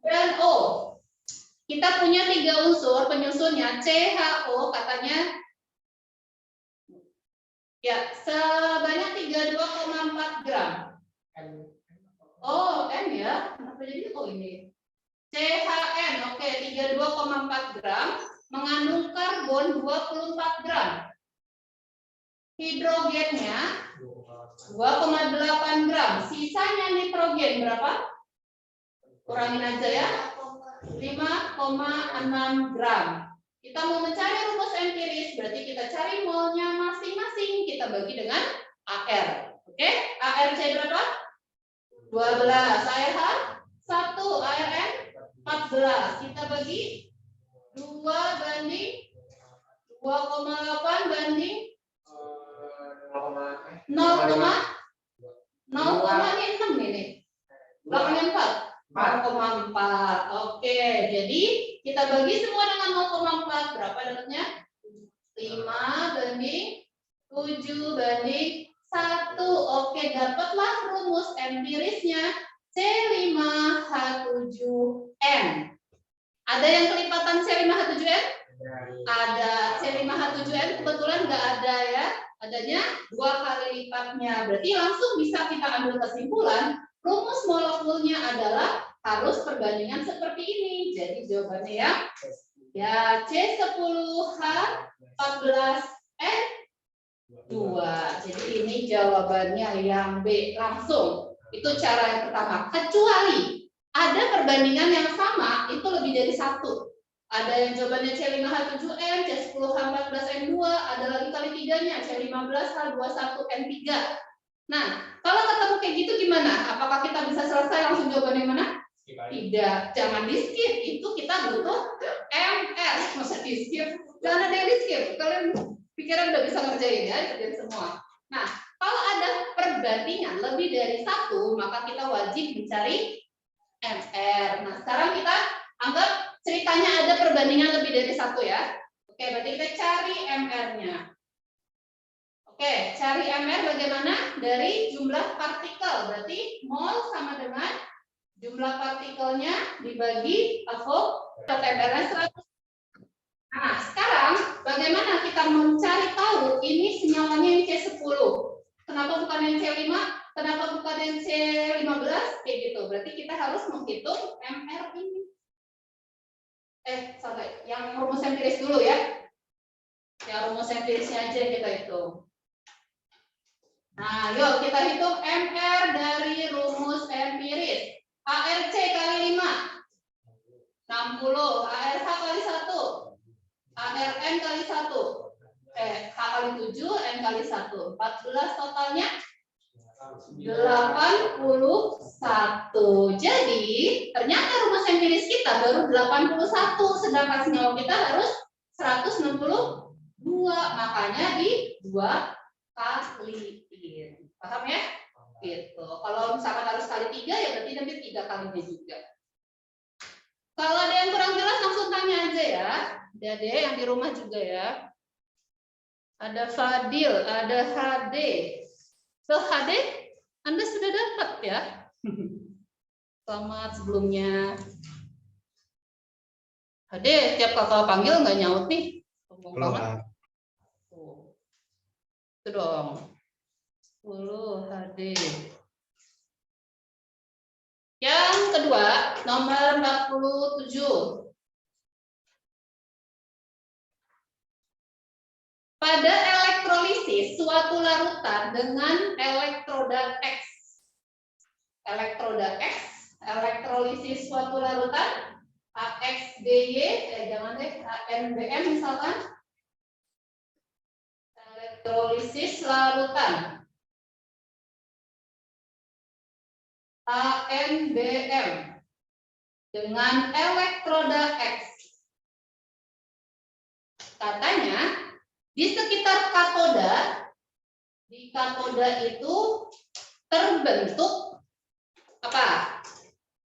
dan O. Kita punya 3 unsur penyusunnya, CHO katanya ya sebanyak 32,4 gram. Oh, N ya. Kenapa jadi O ini? CHN, oke, 32,4 gram mengandung karbon 24 gram. Hidrogennya 2,8 gram. Sisanya nitrogen berapa? Kurangin aja ya. 5,6 gram. Kita mau mencari rumus empiris, berarti kita cari molnya masing-masing. Kita bagi dengan AR. Oke, ARC berapa? 12. ARH 1. ARN 14. Kita bagi 2 banding 2,8 banding 0,6 ini. 8,4. 0,4. Oke, jadi kita bagi semua dengan 0,4. Berapa dapatnya? 5 banding 7 banding 1. Oke, dapatlah rumus empirisnya C5H7N. Ada yang kelipatan C5H7N? Ada. C5H7N kebetulan nggak ada ya. Adanya 2 kali lipatnya. Berarti langsung bisa kita ambil kesimpulan rumus molekulnya adalah harus perbandingan seperti ini. Jadi jawabannya ya C10H14N2. Jadi ini jawabannya yang B langsung. Itu cara yang pertama. Kecuali ada perbandingan yang sama itu lebih dari 1. Ada yang jawabannya C5H7N, C10H14N2, ada lagi kali tiganya C15H21N3. Nah, kalau ketemu kayak gitu gimana? Apakah kita bisa selesai langsung jawabannya mana? Tidak, jangan di skip. Itu kita butuh MR. Masa di skip? Jangan ada yang di skip. Kalian pikiran udah bisa ngerjain ya, kerjain semua. Nah, kalau ada perbandingan lebih dari 1, maka kita wajib mencari MR. Nah, sekarang kita anggap ceritanya ada perbandingan lebih dari 1 ya. Oke, berarti kita cari MR-nya. Oke, cari MR bagaimana? Dari jumlah partikel. Berarti mol sama dengan jumlah partikelnya dibagi MR-nya 100. Nah, sekarang bagaimana kita mencari tahu ini senyalanya yang C10? Kenapa bukan yang C5? Kenapa bukan yang C15? Kayak gitu. Berarti kita harus menghitung MR ini. Sorry, yang rumus empiris dulu ya. Yang rumus empirisnya aja kita hitung. Nah, yuk kita hitung MR dari rumus empiris. ARC kali 5, 60. ARH kali 1, ARN kali 1. H kali 7, N kali 1. 14 totalnya 81. Jadi, ternyata rumus empiris kita baru 81, sedangkan senyawa kita harus 162. Makanya di 2 kaliin. Paham ya? Gitu. Kalau misalkan harus kali 3 ya berarti nanti 3 kalinya juga. Kalau ada yang kurang jelas langsung tanya aja ya. Dede yang di rumah juga ya. Ada Fadil, ada HD. So HD, Anda sudah dapat ya? Selamat sebelumnya. HD, tiap kakak panggil nggak nyaut nih. Sombong banget. Itu dong. 10 HD. Yang kedua, nomor 47. Pada elektrolisis suatu larutan dengan elektroda X. Elektroda X, elektrolisis suatu larutan AXBY, jangan deh, ANBM misalkan. Elektrolisis larutan ANBM dengan elektroda X. Katanya di sekitar katoda, di katoda itu terbentuk apa?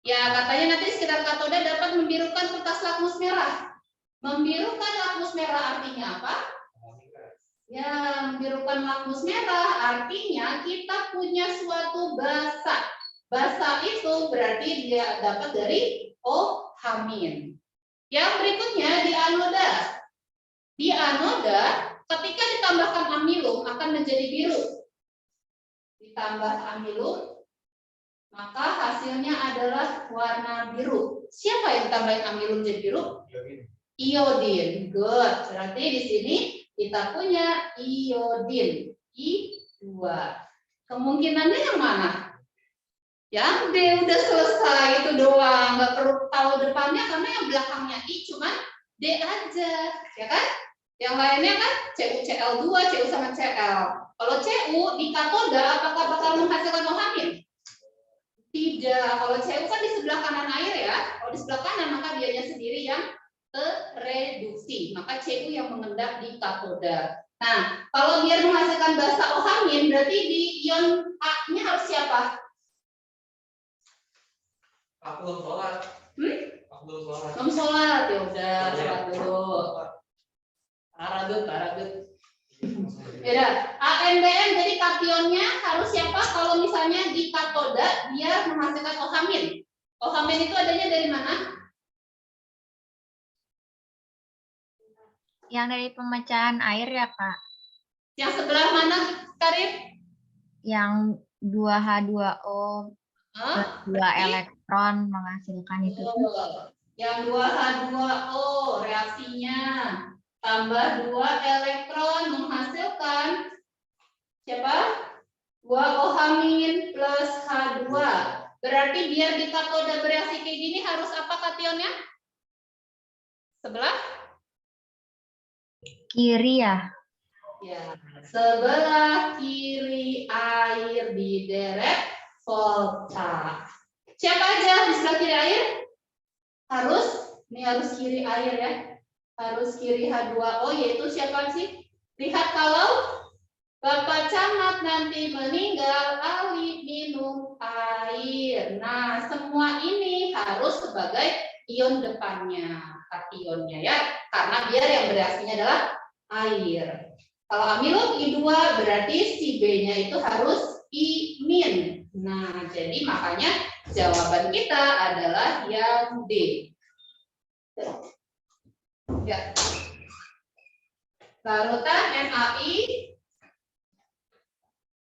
Ya katanya nanti sekitar katoda dapat membirukan kertas lakmus merah. Membirukan lakmus merah artinya apa? Ya, membirukan lakmus merah artinya kita punya suatu basa. Basa itu berarti dia dapat dari O hamin. Yang berikutnya di anoda. Di anoda ketika ditambahkan amilum akan menjadi biru. Ditambah amilum maka hasilnya adalah warna biru. Siapa yang tambahin amilum jadi biru? Iodin. Good. Berarti di sini kita punya iodin. I2. Kemungkinannya yang mana? Yang D. Udah selesai itu doang. Nggak perlu tahu depannya karena yang belakangnya I cuma D aja. Ya kan? Yang lainnya kan Cu, Cl2, Cu sama Cl. Kalau Cu di katoda apakah bakal menghasilkan O hamil? Tidak. Kalau Cu kan di sebelah kanan air ya. Kalau di sebelah kanan maka dianya sendiri yang tereduksi. Maka Cu yang mengendap di katoda. Nah, kalau biar menghasilkan basa ohamin berarti di ion A-nya harus siapa? Aku belum sholat. Aku belum sholat. Belum sholat ya udah sholat dulu. Paragut. Beda. ANBM jadi kationnya harus siapa? Kalau misalnya di katoda dia menghasilkan ohamin. Ohamin itu adanya dari mana? Yang dari pemecahan air ya, Kak? Yang sebelah mana, Karin? Yang 2H2O plus 2 elektron menghasilkan itu. Yang 2H2O reaksinya tambah 2 elektron menghasilkan siapa? 2O hamin plus H2. Berarti biar di katoda bereaksi kayak gini harus apa kationnya? Sebelah? Kiri ya? Ya, sebelah kiri air di deret volta. Siapa aja di sebelah kiri air? Ini harus kiri air ya. Harus kiri H2O yaitu siapa sih? Lihat kalau Bapak Camat nanti meninggal, Ali minum air. Nah, semua ini harus sebagai ion depannya, kationnya ya. Karena biar yang bereaksinya adalah air. Kalau amilum I2 berarti si B-nya itu harus I-. Nah, jadi makanya jawaban kita adalah yang D. Ya. Larutan MAI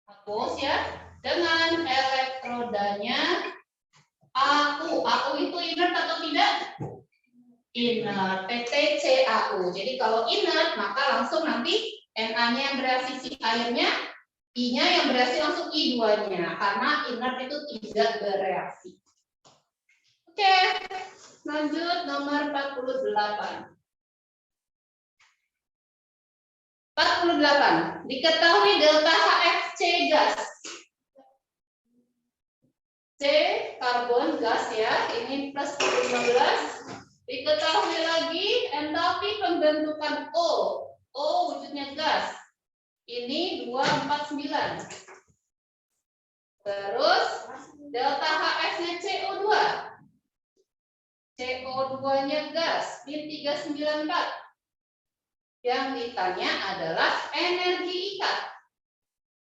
hapus ya dengan elektrodanya AU. AU itu inert atau tidak? Inert. PTCAU. Jadi kalau inert maka langsung nanti Na-nya yang bereaksi si airnya, I-nya yang bereaksi langsung I2-nya karena inert itu tidak bereaksi. Oke, lanjut nomor 48. 48. Diketahui delta HFC gas. C karbon gas ya, ini plus 15. Diketahui lagi entalpi pembentukan O. O wujudnya gas. Ini 249. Terus delta HF-nya CO2. CO2-nya gas, min 394. Yang ditanya adalah energi ikat.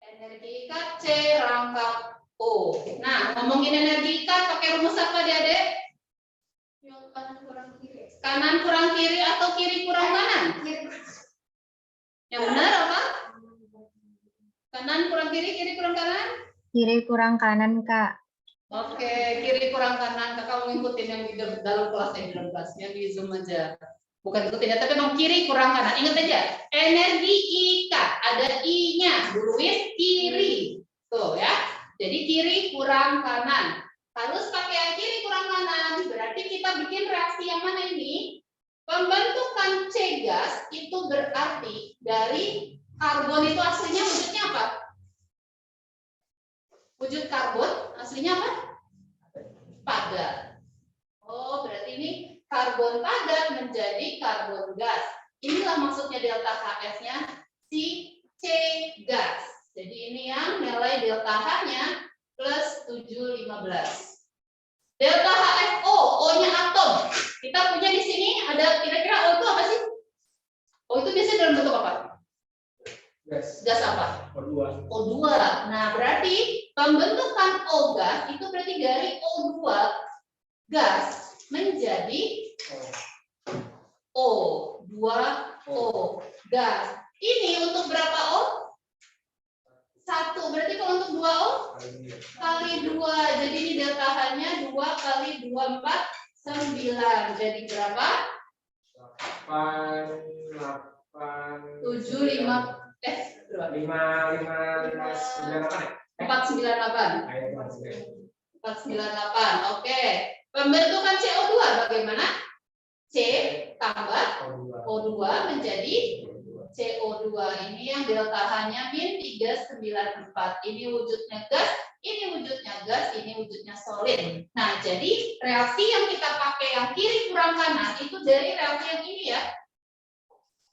Energi ikat C rangkap O. Nah, ngomongin energi ikat pakai rumus apa Adik-adik? Kanan kurang kiri atau kiri kurang kanan? Yang benar apa? Kanan kurang kiri, kiri kurang kanan? Kiri kurang kanan, Kak. Oke, kiri kurang kanan. Kakak mau ngikutin yang di dalam kelas, di dalam kelas. Yang di Zoom aja. Bukan ikutin ya, tapi memang kiri kurang kanan. Ingat aja, energi ikat. Ada I-nya, buruin kiri. Tuh ya. Jadi kiri kurang kanan. Harus pakai kiri kurang kanan. Berarti kita bikin reaksi yang mana ini? Pembentukan C gas itu berarti dari karbon itu aslinya wujudnya apa? Wujud karbon aslinya apa? Padat. Oh, berarti ini karbon padat menjadi karbon gas. Inilah maksudnya delta HF-nya si C gas. Jadi ini yang nilai delta H-nya plus 715. Delta HFO, O-nya atom. Kita punya di sini ada kira-kira O itu apa sih? O itu biasanya dalam bentuk apa? Gas. Gas apa? O2. O2. Nah, berarti pembentukan O gas itu berarti dari O2 gas menjadi O, 2O, gas. Ini untuk berapa O? 1. Berarti kalau untuk 2O kali 2. Jadi ini delta H-nya 2 kali 2, 4, 9. Jadi berapa? 7, 5, berapa? 498. Oke. Pembentukan CO2 bagaimana? C tambah O2 menjadi CO2. Ini yang delta H-nya min 394. Ini wujudnya gas, ini wujudnya gas, ini wujudnya solid. Nah, jadi reaksi yang kita pakai yang kiri kurang kanan itu dari reaksi yang ini ya.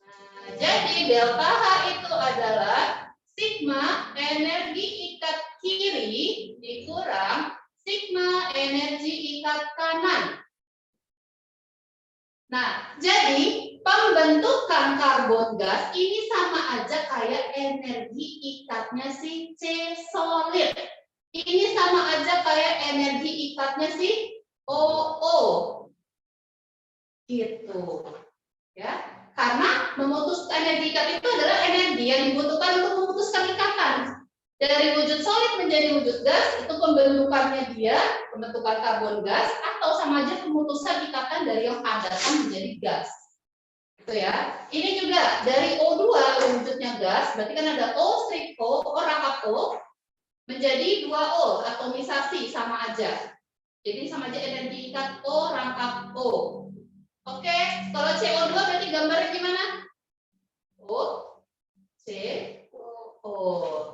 Nah, jadi delta H itu adalah sigma energi ikat kiri dikurang sigma energi ikat kanan. Nah, jadi pembentukan karbon gas ini sama aja kayak energi ikatnya si C solid. Ini sama aja kayak energi ikatnya si OO. Gitu. Ya. Karena memutus energi ikat itu adalah energi yang dibutuhkan untuk memutuskan ikatan. Dari wujud solid menjadi wujud gas, itu pembentukannya dia, pembentukan karbon gas, atau sama aja pemutusan ikatan dari yang padatan menjadi gas. Gitu ya. Ini juga dari O2 wujudnya gas, berarti kan ada O strip O, rangkap O, menjadi 2O, atomisasi sama aja. Jadi sama aja energi ikat O rangkap O. Oke, kalau CO2 berarti gambarnya gimana? O, C, O,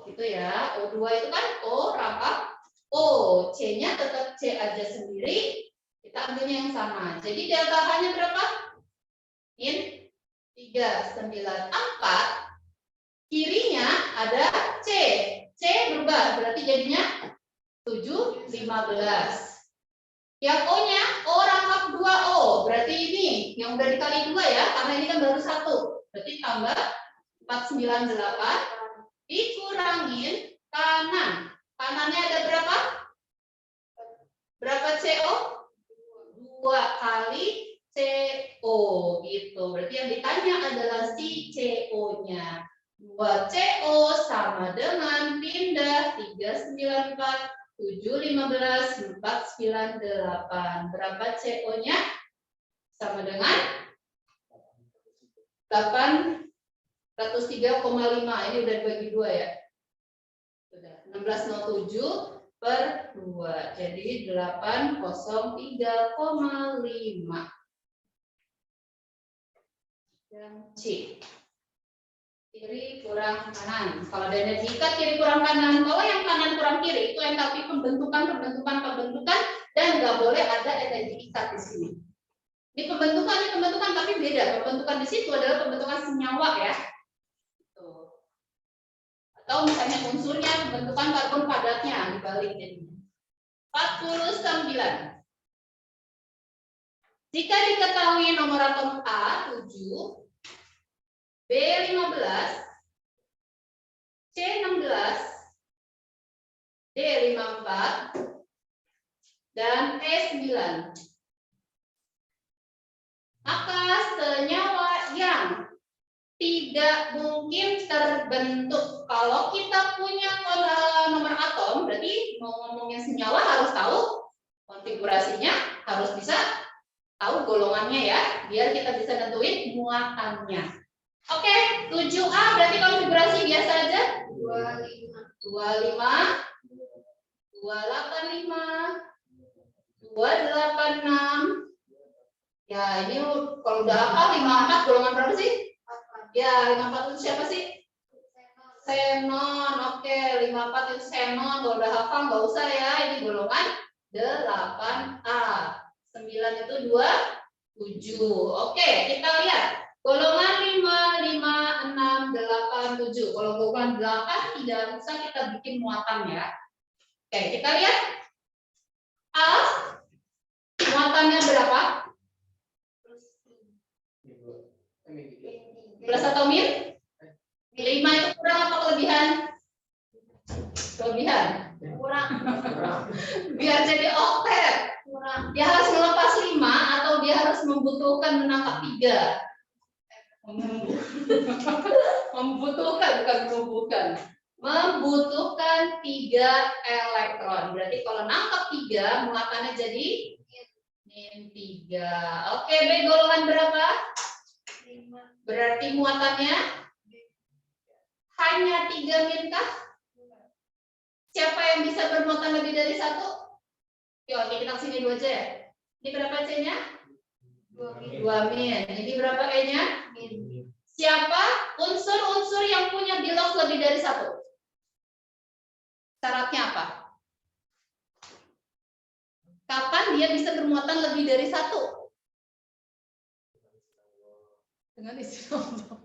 gitu ya. O2 itu kan O rangkap O, C-nya tetap C aja sendiri. Kita ambilnya yang sama. Jadi delta H-nya berapa? Min 394. Kirinya ada C. C berubah, berarti jadinya 715. Yang O-nya O rangkap 2O, berarti ini yang udah dikali 2 ya, karena ini kan baru 1. Berarti tambah 498 dikurangin kanan. Kanannya ada berapa? Berapa CO? 2 kali CO gitu. Berarti yang ditanya adalah si CO-nya. 2CO sama dengan pindah 394 715 498. Berapa CO-nya? Sama dengan 803,5. Ini udah dibagi 2 ya. Sudah 1607 per 2. Jadi 803,5. Dan C. Kiri kurang kanan. Kalau ada energi ikat kiri kurang kanan. Kalau yang kanan kurang kiri itu entalpi pembentukan dan nggak boleh ada energi ikat di sini. Ini pembentukan tapi beda. Pembentukan di situ adalah pembentukan senyawa ya. Tuh. Atau misalnya unsurnya pembentukan karbon padatnya dibalik jadinya. 49. Jika diketahui nomor atom A 7, B15, C16, D54, dan E9. Maka senyawa yang tidak mungkin terbentuk. Kalau kita punya nomor atom, berarti mau ngomongin senyawa harus tahu konfigurasinya, harus bisa tahu golongannya ya, biar kita bisa nentuin muatannya. Oke, 7A berarti konfigurasi biasa aja. 25, 285, 286. Ya, ini kalau udah hafal 54 golongan berapa sih? Ya, 54 itu siapa sih? Xenon. Oke, 54 itu xenon. Kalau udah hafal nggak usah ya, ini golongan 8A. 9 itu 27. Oke, kita lihat. Golongan 5, 5, 6, 8, 7. Kalau golongan 8 tidak usah kita bikin muatan ya. Oke, kita lihat. A, muatannya berapa? Plus atau min? 5 itu kurang apa kelebihan? Kelebihan. Kurang. Biar jadi oktet. Dia harus melepas 5 membutuhkan menangkap 3. Membutuhkan 3 elektron. Berarti kalau nangkap 3, muatannya jadi min 3. Oke, B golongan berapa? 5. Berarti muatannya hanya 3 min kah? Siapa yang bisa bermuatan lebih dari 1? Oke, kita sini 2 aja ya. Ini berapa C-nya? 2 min. Ini berapa E-nya? Siapa unsur-unsur yang punya bilos lebih dari 1? Syaratnya apa? Kapan dia bisa bermuatan lebih dari 1? Dengan isi Allah.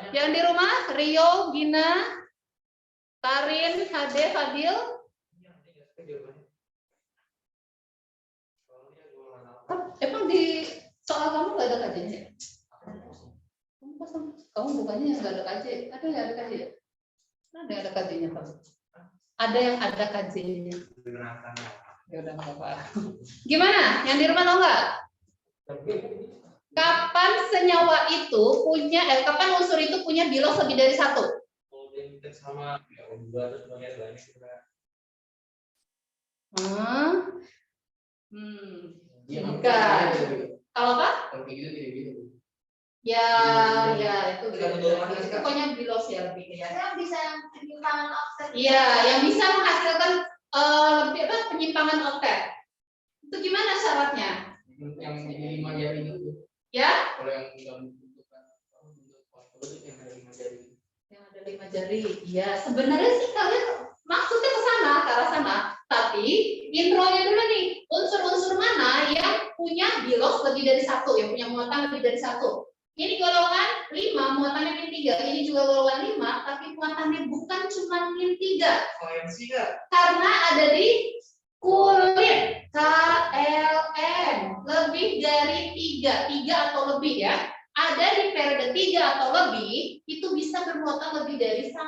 Yang di rumah, Rio, Gina, Karin, Hade, Fadil. Emang di soal kamu nggak ada kajiannya? Kamu bukannya yang nggak ada kajian? Ada yang ada kajian? Ada yang ada kajiannya, Pak? Ada yang ada kajiannya. Ya udah nggak apa-apa. Gimana? Yang di rumah tahu nggak? Kapan senyawa itu punya, kapan unsur itu punya bilos lebih dari 1? Sama O2 terus bagian lain juga. Bukan. Kalau apa? Ya, itu pokoknya bilos ya lebih ya. Yang bisa penyimpangan oktet. Iya, yang bisa menghasilkan penyimpangan oktet. Itu gimana syaratnya? Yang jadi 5 jari itu. Ya? Kalau yang enggak membutuhkan yang ada 5 jari. Yang ada 5 jari. Iya, sebenarnya sih kalian maksudnya ke sana, ke arah sana. Tapi intronya dulu nih, unsur-unsur mana yang punya bilos lebih dari 1, yang punya muatan lebih dari 1. Ini golongan 5, muatannya min 3. Ini juga golongan 5, tapi muatannya bukan cuma min 3. Valensi enggak? Karena ada di kulit, KLM, lebih dari 3 atau lebih ya. Ada di periode 3 atau lebih, itu bisa bermuatan lebih dari 1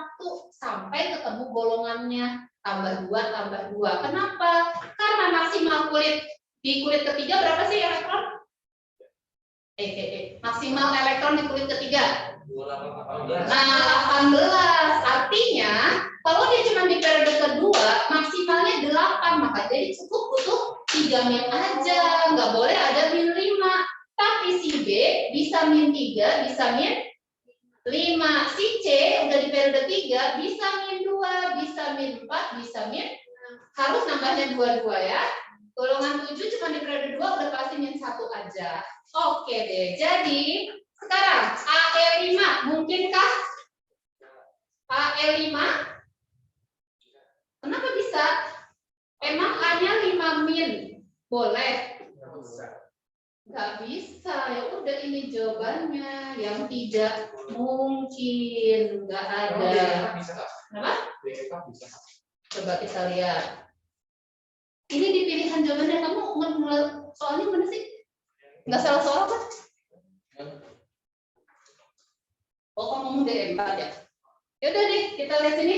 sampai ketemu golongannya tambah 2. Kenapa? Karena maksimal kulit di kulit ketiga berapa sih elektron? Maksimal elektron di kulit ketiga. 18. Nah, 18. Artinya, kalau dia cuma di periode kedua, maksimalnya 8. Maka jadi cukup butuh 3 min aja. Nggak boleh ada min 5. Tapi si B bisa min 3, bisa min 5. Si C udah di periode 3, bisa min 2, bisa min 4, bisa min. Harus nambahnya 2 ya. Golongan 7 cuma di periode 2 udah pasti min 1 aja. Oke deh. Jadi sekarang AE5 mungkinkah? AE5 kenapa bisa? Emang A-nya 5 min. Boleh? Nggak bisa. Ya udah ini jawabannya yang tidak mungkin. Nggak ada. Kenapa? Bisa. Coba kita lihat. Ini di pilihan jawabannya kamu soalnya mana sih? Nggak salah soal kan? Oh, kamu ngomong D4 ya? Yaudah deh, kita lihat sini.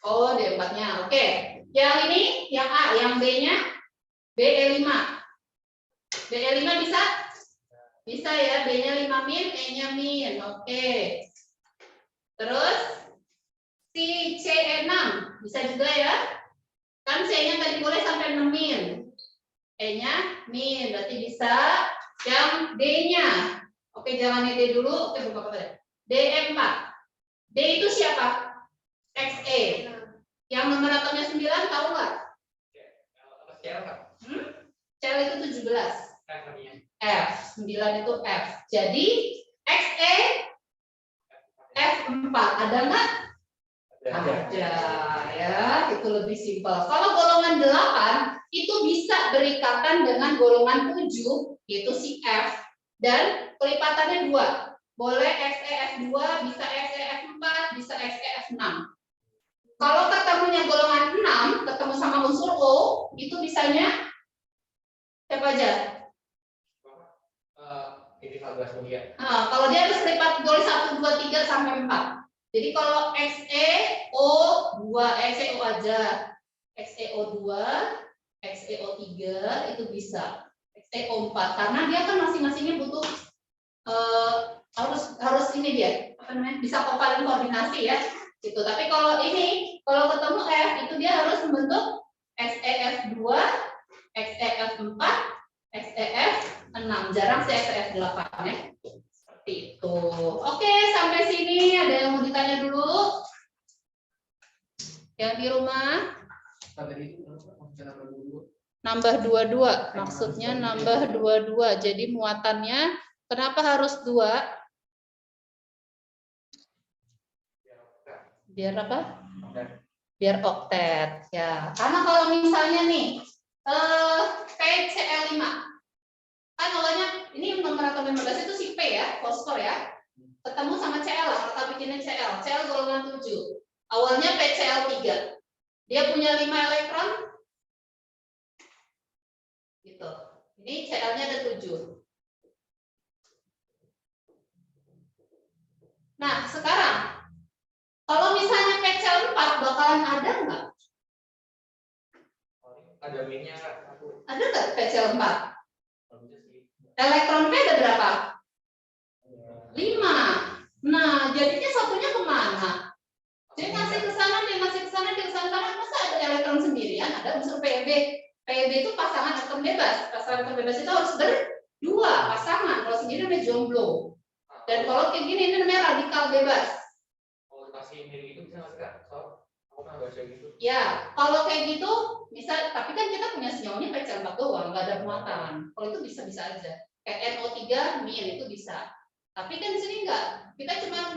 Oh, D4-nya. Oke. Yang ini, yang A. Yang B-nya, BE5. BE5 bisa? Bisa ya. B-nya 5 min, E-nya min. Oke. Terus, si CE6. Bisa juga ya? Kan C-nya tadi boleh sampai 6 min. E-nya min. Berarti bisa. Yang D-nya. Oke, jangan D dulu. Oke, buka apa? D4. D itu siapa? XE. Yang nomor atomnya 9 tahu nggak? Cell itu 17. F. 9 itu F. Jadi XE F4. Ada nggak? Ada ya. Itu lebih simpel. Kalau golongan 8 itu bisa berikatan dengan golongan 7, yaitu si F. Dan kelipatannya 2. Boleh XEF2, bisa XEF4, bisa XEF6. Kalau ketemunya golongan 6, ketemu sama unsur O, itu bisanya siapa aja? Ini 14 dia. Nah, kalau dia harus lipat boleh 1, 2, 3 sampai 4. Jadi kalau XeO2, XeO aja, XeO2, XeO3 itu bisa. XeO4 karena dia kan masing-masingnya butuh harus ini dia apa namanya bisa kovalent koordinasi ya gitu. Tapi kalau ketemu F itu dia harus membentuk XeF2, XeF4, XeF6, jarang sih XeF8 ya. Seperti itu. Oke, sampai sini ada yang mau ditanya dulu? Yang di rumah? Nambah 22, maksudnya nambah 22. Jadi muatannya kenapa harus 2? Biar apa? Biar oktet ya. Karena kalau misalnya nih PCl5 kan awalnya ini nomor atom 15 itu si P ya, fosfor ya. Ketemu sama Cl, kita bikinnya Cl golongan 7. Awalnya PCl3. Dia punya 5 elektron. Gitu. Ini Cl-nya ada 7. Nah, sekarang kalau misalnya PCl4 bakalan ada nggak? Ada minnya. Ada nggak PCl4? Elektron P ada berapa? 5. Nah, jadinya satunya kemana? Dia ngasih ke sana, dia ngasih ke sana, dia ke sana. Masa ada elektron sendirian? Ada unsur Pb. Pb itu pasangan atom bebas. Pasangan atom bebas itu harus berdua pasangan. Kalau sendiri namanya jomblo. Dan kalau kayak gini ini namanya radikal bebas. Kasih mirip itu bisa nggak sih Kak? Soal aku pernah baca gitu. Ya, kalau kayak gitu, misal, tapi kan kita punya senyawanya PCl4 doang, nggak ada muatan. Kalau itu bisa-bisa aja. Kayak NO3 min itu bisa. Tapi kan di sini enggak. Kita cuma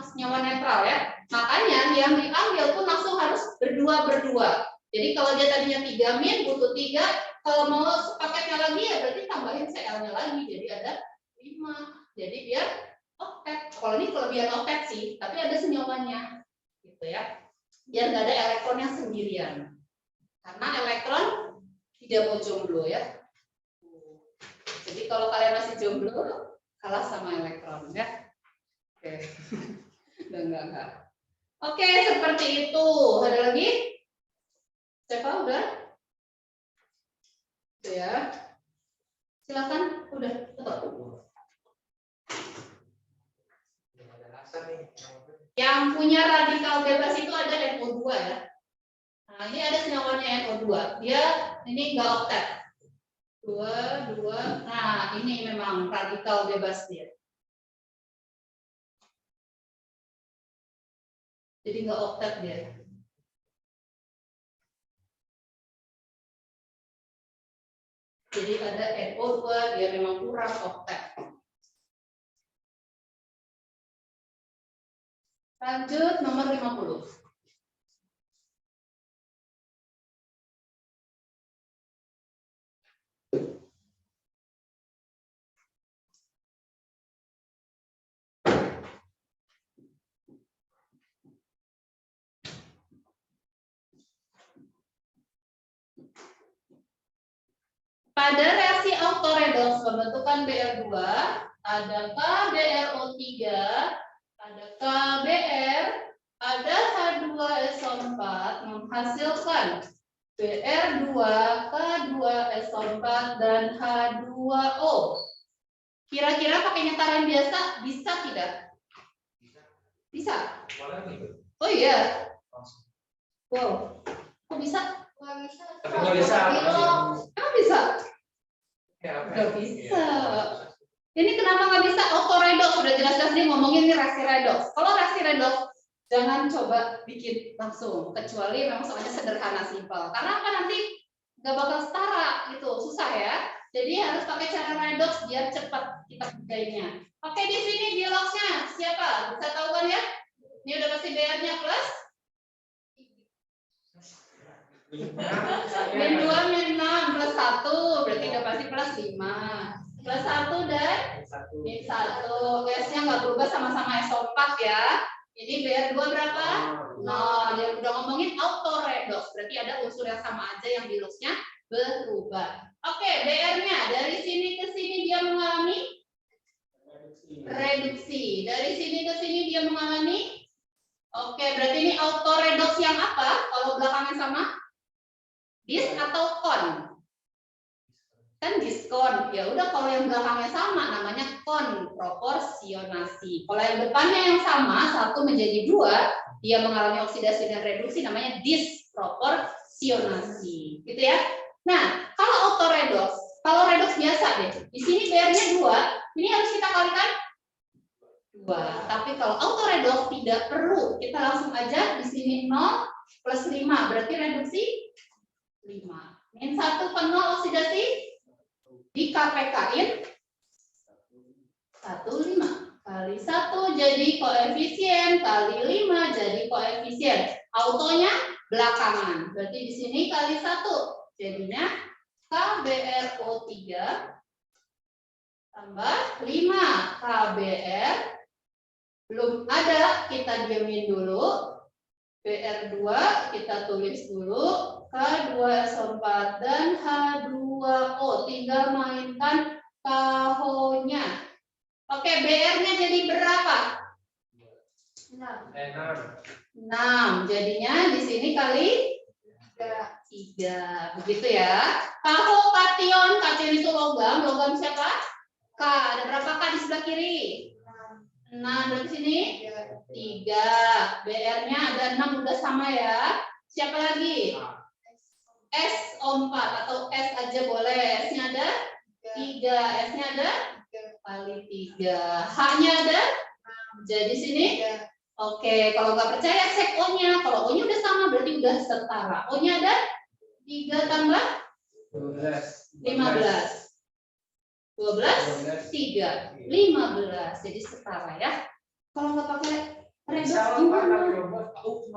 senyawa netral ya. Makanya yang diambil pun langsung harus berdua. Jadi kalau dia tadinya 3 min butuh 3, kalau mau paketnya lagi ya berarti tambahin Cl-nya lagi. Jadi ada 5. Jadi biar oktet. Kalau ini kelebihan oktet sih, tapi ada senyawanya. Gitu ya. Biar nggak ada elektron yang sendirian. Karena elektron tidak mau jomblo ya. Jadi kalau kalian masih jomblo, kalah sama elektron ya. Oke. Enggak. Oke, seperti itu. Ada lagi? Siapa udah? Itu ya. Silakan. Udah. Betul. Yang punya radikal bebas itu ada NO2 ya. Nah, ini ada senyawanya NO2. Dia ini enggak oktet. 2. Nah, ini memang radikal bebas dia. Jadi nggak oktet dia. Jadi ada NO2, dia memang kurang oktet. Lanjut nomor 50. Pada reaksi autoredoks pembentukan Br2 ada KBrO3, ada KBr, ada H2SO4 menghasilkan Br2, K2SO4 dan H2O. Kira-kira pakai nyetaran biasa bisa tidak? Bisa. Oh iya. Wow. Kok bisa? Nggak bisa. Emang bisa? Nggak bisa. Ini kenapa nggak bisa? Autoredoks sudah jelas-jelas dia ngomongin ini reaksi redoks. Kalau reaksi redoks jangan coba bikin langsung, kecuali memang soalnya sederhana simpel. Karena apa nanti nggak bakal setara gitu, susah ya. Jadi harus pakai cara redoks biar cepat kita kerjainnya. Oke, di sini dialogsnya siapa? Bisa tahu kan ya? Ini udah pasti BR-nya plus min 2 min 6 plus 1 berarti udah pasti plus 5 plus 1 dan min 1. S-nya nggak berubah, sama-sama SO4 ya. Ini BR2 berapa? 0. Dia udah ngomongin autoredoks, berarti ada unsur yang sama aja yang dialogsnya berubah. Oke, BR-nya dari sini ke sini dia mengalami reduksi. Dari sini ke sini dia mengalami. Oke, berarti ini autoredoks yang apa? Kalau belakangnya sama? Bis atau kon? kan diskon. Ya udah, kalau yang belakangnya sama namanya konproporsionasi. Kalau yang depannya yang sama, 1 menjadi 2, dia mengalami oksidasi dan reduksi, namanya disproporsionasi. Gitu ya. Nah, kalau autoredox, kalau redox biasa deh. Di sini BR-nya 2, ini harus kita kalikan 2. Tapi kalau autoredox tidak perlu, kita langsung aja di sini 0 plus 5, berarti reduksi 5. Min 1 ke 0 oksidasi, di KPK-in 15 kali 1 jadi koefisien, kali 5 jadi koefisien. Autonya belakangan, berarti di sini kali 1, jadinya KBRO3 tambah 5 KBR, belum ada, kita diamin dulu. BR2 kita tulis dulu, K2SO4 dan H2O, tinggal mainkan KH-nya. Oke, BR-nya jadi berapa? 6. Jadinya di sini kali 3. Begitu ya. KH kation, kation itu logam, logam siapa? K. Ada berapa K di sebelah kiri? 6. Dari sini 3. BR-nya ada 6, udah sama ya. Siapa lagi? SO4 atau S aja boleh. S-nya ada 3. S-nya ada kali 3. H-nya ada? Jadi sini? Oke, kalau nggak percaya cek O-nya. Kalau O-nya udah sama berarti udah setara. O-nya ada 3 tambah 15. 12, 3, 15. Jadi setara ya. Kalau nggak pakai redox gimana?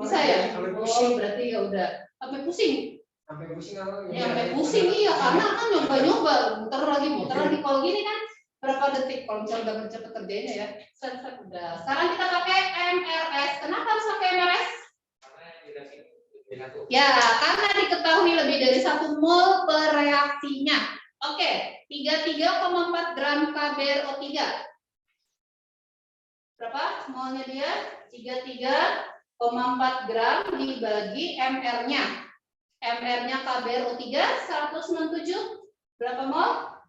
Bisa ya? Oh, berarti ya udah. Sampai pusing. Ya, sampai pusing iya, karena kan nyoba-nyoba, muter lagi. Kalau gini kan berapa detik? Kalau misalnya udah cepet kerjanya ya. Set udah. Sekarang kita pakai MRS. Kenapa harus pakai MRS? Ya, karena diketahui lebih dari 1 mol per reaksinya. Oke, 33,4 gram KBRO3. Berapa molnya dia? 33,4 gram dibagi MR-nya. MR-nya KBRO3 197. Berapa mol?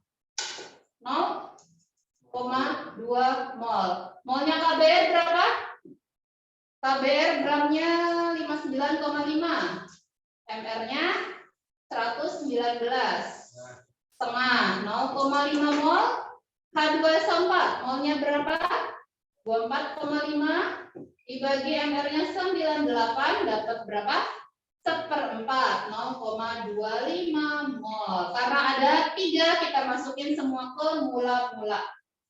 0,2 mol. Molnya KBR berapa? KBR gramnya 59,5. MR-nya 119. Setengah, 0,5 mol. H2SO4 molnya berapa? 24,5 dibagi MR-nya 98, dapat berapa? 1/4, 0,25 mol. Karena ada 3, kita masukin semua ke mula-mula.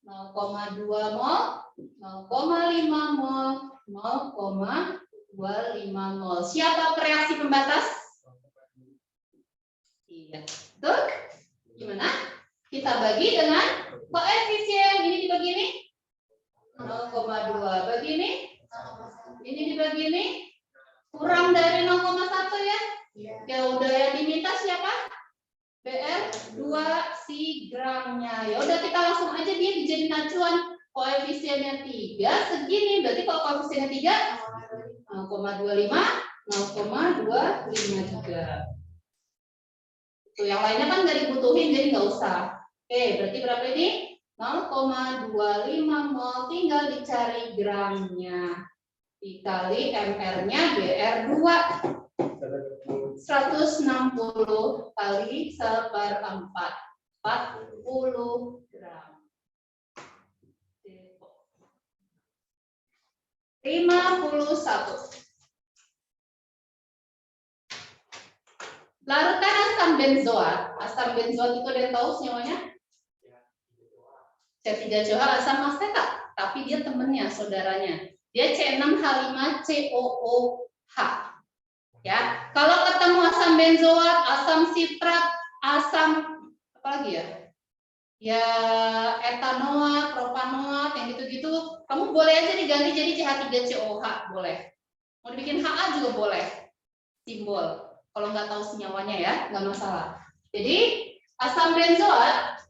0,2 mol, 0,5 mol, 0,25 mol. Siapa reaksi pembatas? Iya, betul? Gimana? Kita bagi dengan koefisien. Ini dibagi ini 0,2. Bagi ini? Ini dibagi ini? Kurang dari 0,1 ya? Ya udah, yang diminta siapa? BR 2 si gramnya. Ya udah, kita langsung aja dia dijadiin acuan. Koefisiennya 3 segini. Berarti kalau koefisiennya 3 0,25, 0,25 juga. Tuh, yang lainnya kan nggak dibutuhin, jadi nggak usah. Oke, berarti berapa ini? 0,25 mol, tinggal dicari gramnya. Dikali MR-nya BR2. 160 kali 1/4. 40 gram. 51. Larutan asam benzoat. Asam benzoat itu ada yang tahu semuanya? C3CH asam asetat, tapi dia temennya, saudaranya. Dia C6H5COOH. Ya, kalau ketemu asam benzoat, asam sitrat, asam apa lagi ya? Ya, etanoat, propanoat, yang gitu-gitu, kamu boleh aja diganti jadi CH3COH, boleh. Mau dibikin HA juga boleh. Simbol. Kalau nggak tahu senyawanya ya, nggak masalah. Jadi asam benzoat,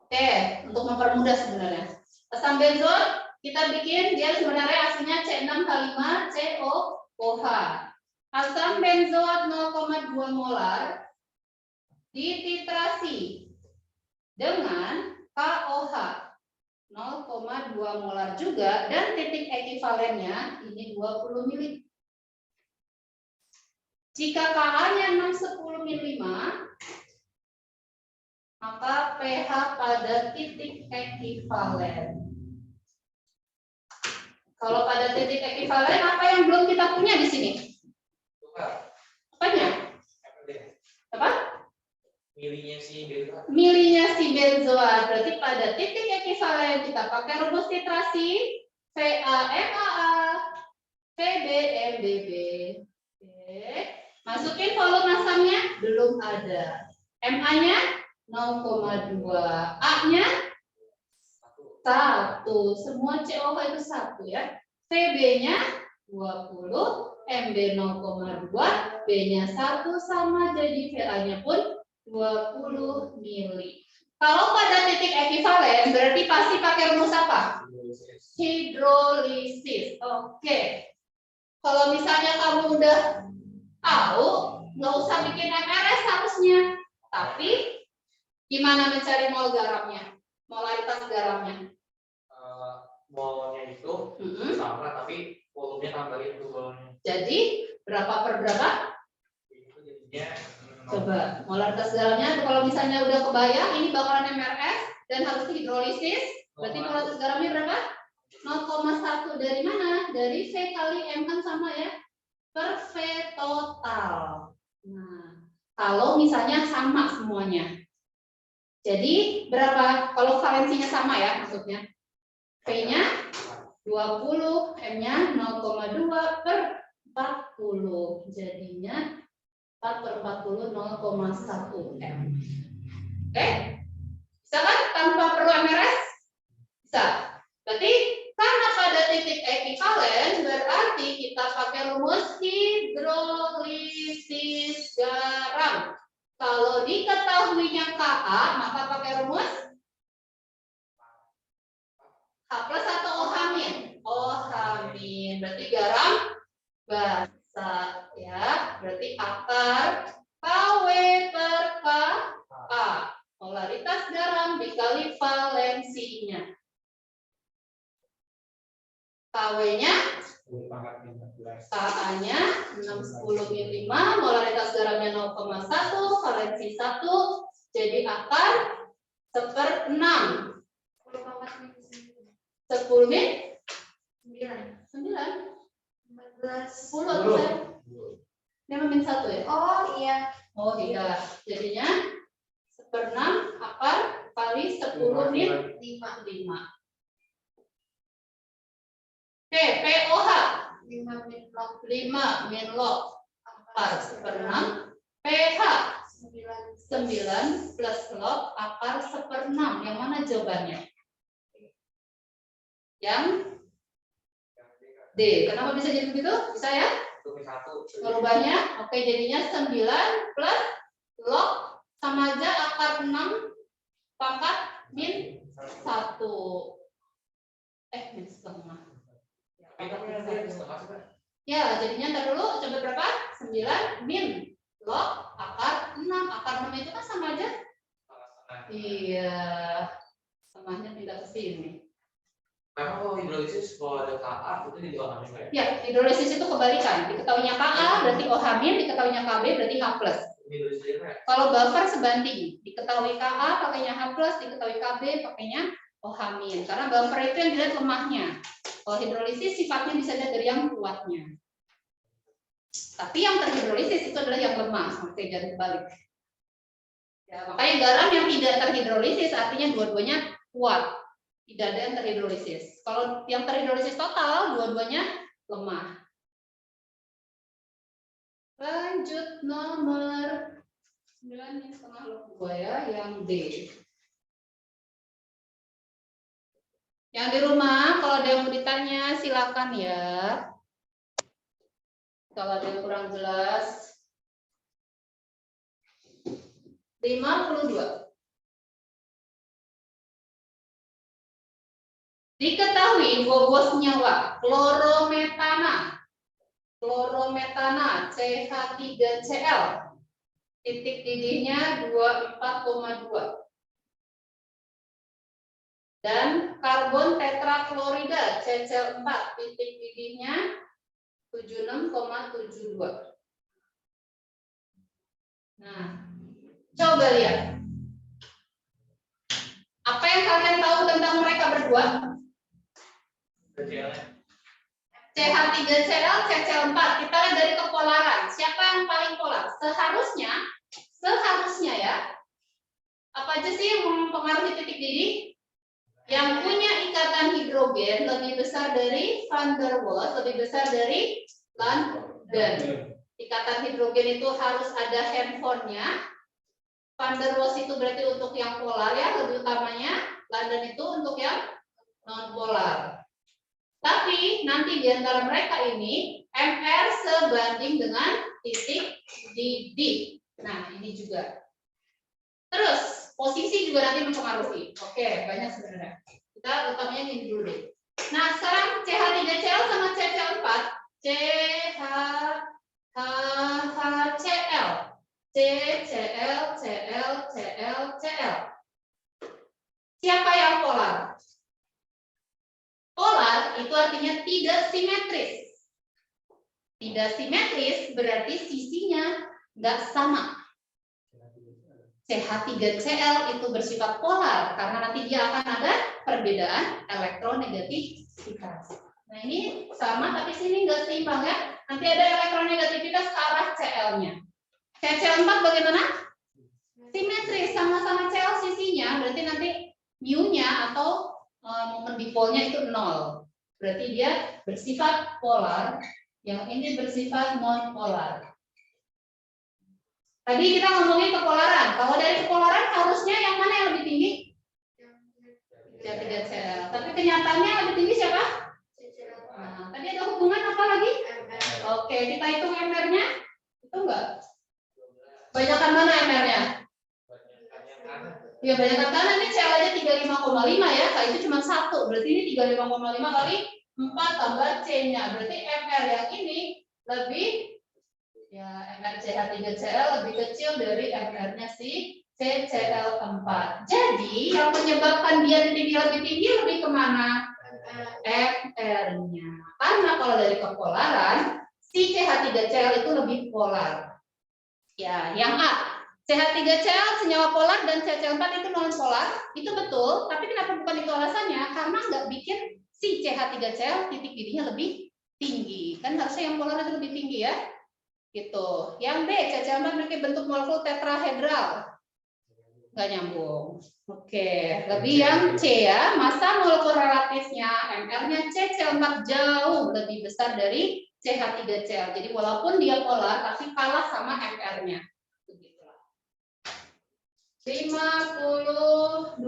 oke, untuk mempermudah sebenarnya. Asam benzoat kita bikin dia sebenarnya aslinya C6H5COOH. Asam benzoat 0,2 molar dititrasi dengan KOH 0,2 molar juga dan titik ekivalennya ini 20 mili. Jika Ka-nya 610 mili, maka pH pada titik ekivalen. Kalau pada titik ekivalen, apa yang belum kita punya di sini? Apanya? Apa? Milinya si benzoat. Milinya si benzoat. Berarti pada titik ekivalen kita pakai rumus titrasi VaMaA, VbMbb. Oke. Masukin volume asamnya belum ada. Ma-nya 0,2, A-nya 1. Semua COH itu 1 ya. Vb-nya 20, Mb 0,2, B-nya 1 sama jadi Va-nya pun 20 mili. Kalau pada titik ekivalen berarti pasti pakai rumus apa? Hidrolisis. Oke. Kalau misalnya kamu udah tahu, nggak usah bikin MRS harusnya. Tapi gimana mencari mol garamnya? Molaritas garamnya? Molnya itu sama, tapi volumenya tambahin tuh volumenya. Jadi berapa per berapa? Itu jadinya Coba molaritas garamnya. Kalau misalnya udah kebayang, ini bakalan MRS dan harus hidrolisis. Berarti molaritas garamnya berapa? 0,1 dari mana? Dari V kali M kan sama ya? Per V total. Nah, kalau misalnya sama semuanya. Jadi berapa? Kalau valensinya sama ya maksudnya. V-nya 20, M-nya 0,2 per 40. Jadinya 4 per 40 0,1 M. Oke? Bisa kan tanpa perlu MRS? Bisa. Berarti karena pada titik ekivalen berarti kita pakai rumus hidrolisis garam. Kalau diketahuinya Ka, maka pakai rumus H plus atau OH min? OH min. Berarti garam basa ya. Berarti akar KW per Ka. Polaritas garam dikali valensinya. KW-nya Ka-nya 610 mili, molaritas garamnya 0,1, valensi 1, jadi akar 1/6. 10 min? 9. 10. 5 min 1 ya? Oh iya. Oh iya. Jadinya 1/6 akar kali 10 min 5. Oke, POH 5 min log akar 1/6, pH 9 plus log akar 1/6. Yang mana jawabannya? Yang D. Kenapa bisa jadi begitu? Bisa ya? Merubahnya. Oke, jadinya 9 plus log sama aja akar 6 pangkat min 1. Min setengah. Ya, jadinya ntar dulu coba berapa? 9 min log akar 6. Akar 6 itu kan sama aja? Iya. Setengahnya pindah ke sini. Memang kalau hidrolisis kalau ada Ka itu jadi OH min ya? Ya, hidrolisis itu kebalikan. Diketahuinya Ka berarti OH min, diketahuinya Kb berarti H plus. Kalau buffer sebanding, diketahui Ka pakainya H plus, diketahui Kb pakainya OH min. Karena buffer itu yang dilihat lemahnya. Kalau hidrolisis sifatnya bisa dilihat dari yang kuatnya. Tapi yang terhidrolisis itu adalah yang lemah. Oke, jangan balik. Ya, makanya garam yang tidak terhidrolisis artinya dua-duanya kuat. Tidak ada yang terhidrolisis. Kalau yang terhidrolisis total, dua-duanya lemah. Lanjut nomor 9 setengah log 2 ya, yang D. Yang di rumah, kalau ada yang mau ditanya, silakan ya. Kalau ada yang kurang jelas. 52. Diketahui bobot senyawa klorometana CH3Cl titik didihnya 24,2. Dan karbon tetraklorida CCl4 titik didihnya 76,72. Nah, coba lihat. Apa yang kalian tahu tentang mereka berdua? CH3Cl, CCl4. Kita lihat dari kepolaran. Siapa yang paling polar? Seharusnya ya. Apa aja sih yang mempengaruhi titik didih? Yang punya ikatan hidrogen lebih besar dari van der Waals, lebih besar dari London. Ikatan hidrogen itu harus ada handphonenya. Van der Waals itu berarti untuk yang polar ya, lebih utamanya. London itu untuk yang non polar. Tapi nanti di antara mereka ini MR sebanding dengan titik didih. Nah, ini juga. Terus posisi juga nanti mempengaruhi. Oke, banyak sebenarnya. Kita utamanya ini dulu deh. Nah, sekarang CH3Cl sama CCl4. CHCl. CCl. Siapa yang polar? Polar itu artinya tidak simetris. Tidak simetris berarti sisinya nggak sama. CH3Cl itu bersifat polar karena nanti dia akan ada perbedaan elektronegativitas. Nah ini sama tapi sini nggak seimbang ya. Nanti ada elektronegativitas ke arah Cl-nya. CCl4 bagaimana? Simetris, sama-sama Cl sisinya, berarti nanti mu-nya atau momen dipolnya itu 0. Berarti dia bersifat polar, yang ini bersifat non-polar. Tadi kita ngomongin kepolaran. Kalau dari kepolaran harusnya yang mana yang lebih tinggi? CH3Cl. Tapi kenyataannya lebih tinggi siapa? Nah, tadi ada hubungan apa lagi? Oke, kita hitung MR-nya. Itu enggak? Banyakan mana MR-nya? Ya banyakan kanan, ini Cl aja 35,5 ya. Nah, itu cuma 1. Berarti ini 35,5 kali 4 tambah C-nya. Berarti MR yang ini lebih, ya MR CH3Cl lebih kecil dari MR-nya si CCl4. Jadi yang menyebabkan dia titik lebih tinggi lebih kemana? MR-nya. Karena kalau dari kepolaran si CH3Cl itu lebih polar. Ya, yang A. CH3Cl senyawa polar dan CCl4 itu non polar, itu betul. Tapi kenapa bukan itu alasannya? Karena nggak bikin si CH3Cl titik didihnya lebih tinggi. Kan harusnya yang polar itu lebih tinggi ya. Gitu. Yang B, CCl4 memiliki bentuk molekul tetrahedral. Nggak nyambung. Oke, lebih yang C ya. Massa molekul relatifnya MR-nya CCl4 jauh lebih besar dari CH3Cl. Jadi walaupun dia polar, tapi kalah sama MR-nya. 52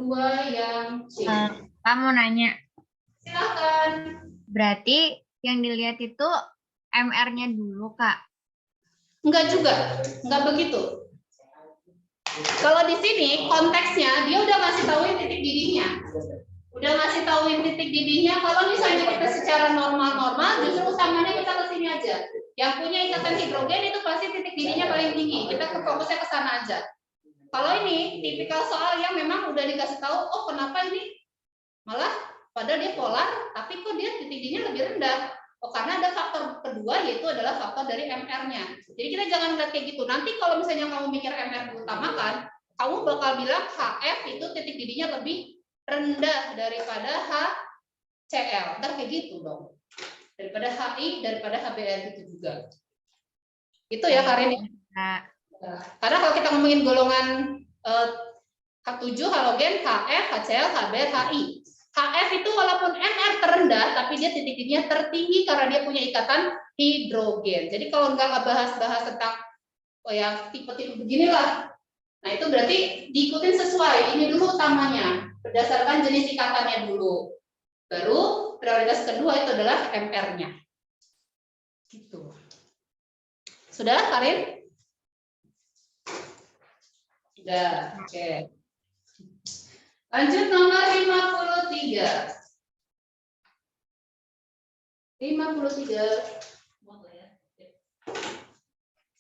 yang C. Kamu nanya. Silakan. Berarti yang dilihat itu MR-nya dulu, Kak. Enggak juga, enggak begitu. Kalau di sini konteksnya dia udah ngasih tahuin titik didihnya. Udah ngasih tahuin titik didihnya. Kalau misalnya kita secara normal justru utamanya kita ke sini aja. Yang punya ikatan hidrogen itu pasti titik didihnya paling tinggi. Kita fokusnya ke sana aja. Kalau ini tipikal soal yang memang udah dikasih tahu, oh kenapa ini malah padahal dia polar, tapi kok dia titik didihnya lebih rendah. Oh karena ada faktor kedua yaitu adalah faktor dari MR-nya. Jadi kita jangan lihat kayak gitu. Nanti kalau misalnya kamu mikir MR diutamakan, kamu bakal bilang HF itu titik didihnya lebih rendah daripada HCl. Ntar kayak gitu dong. Daripada HI, daripada HBr gitu juga. Itu ya Karin. Karena kalau kita ngomongin golongan H7 halogen, HF, HCl, HBr, HI. HF itu walaupun MR terendah, tapi dia titik didihnya tertinggi karena dia punya ikatan hidrogen. Jadi kalau nggak bahas-bahas tentang yang tipe-tipe beginilah, nah itu berarti diikutin sesuai. Ini dulu utamanya, berdasarkan jenis ikatannya dulu. Baru prioritas kedua itu adalah MR-nya. Gitu. Sudah, Karin? Sudah, oke. Lanjut nomor 53. 53.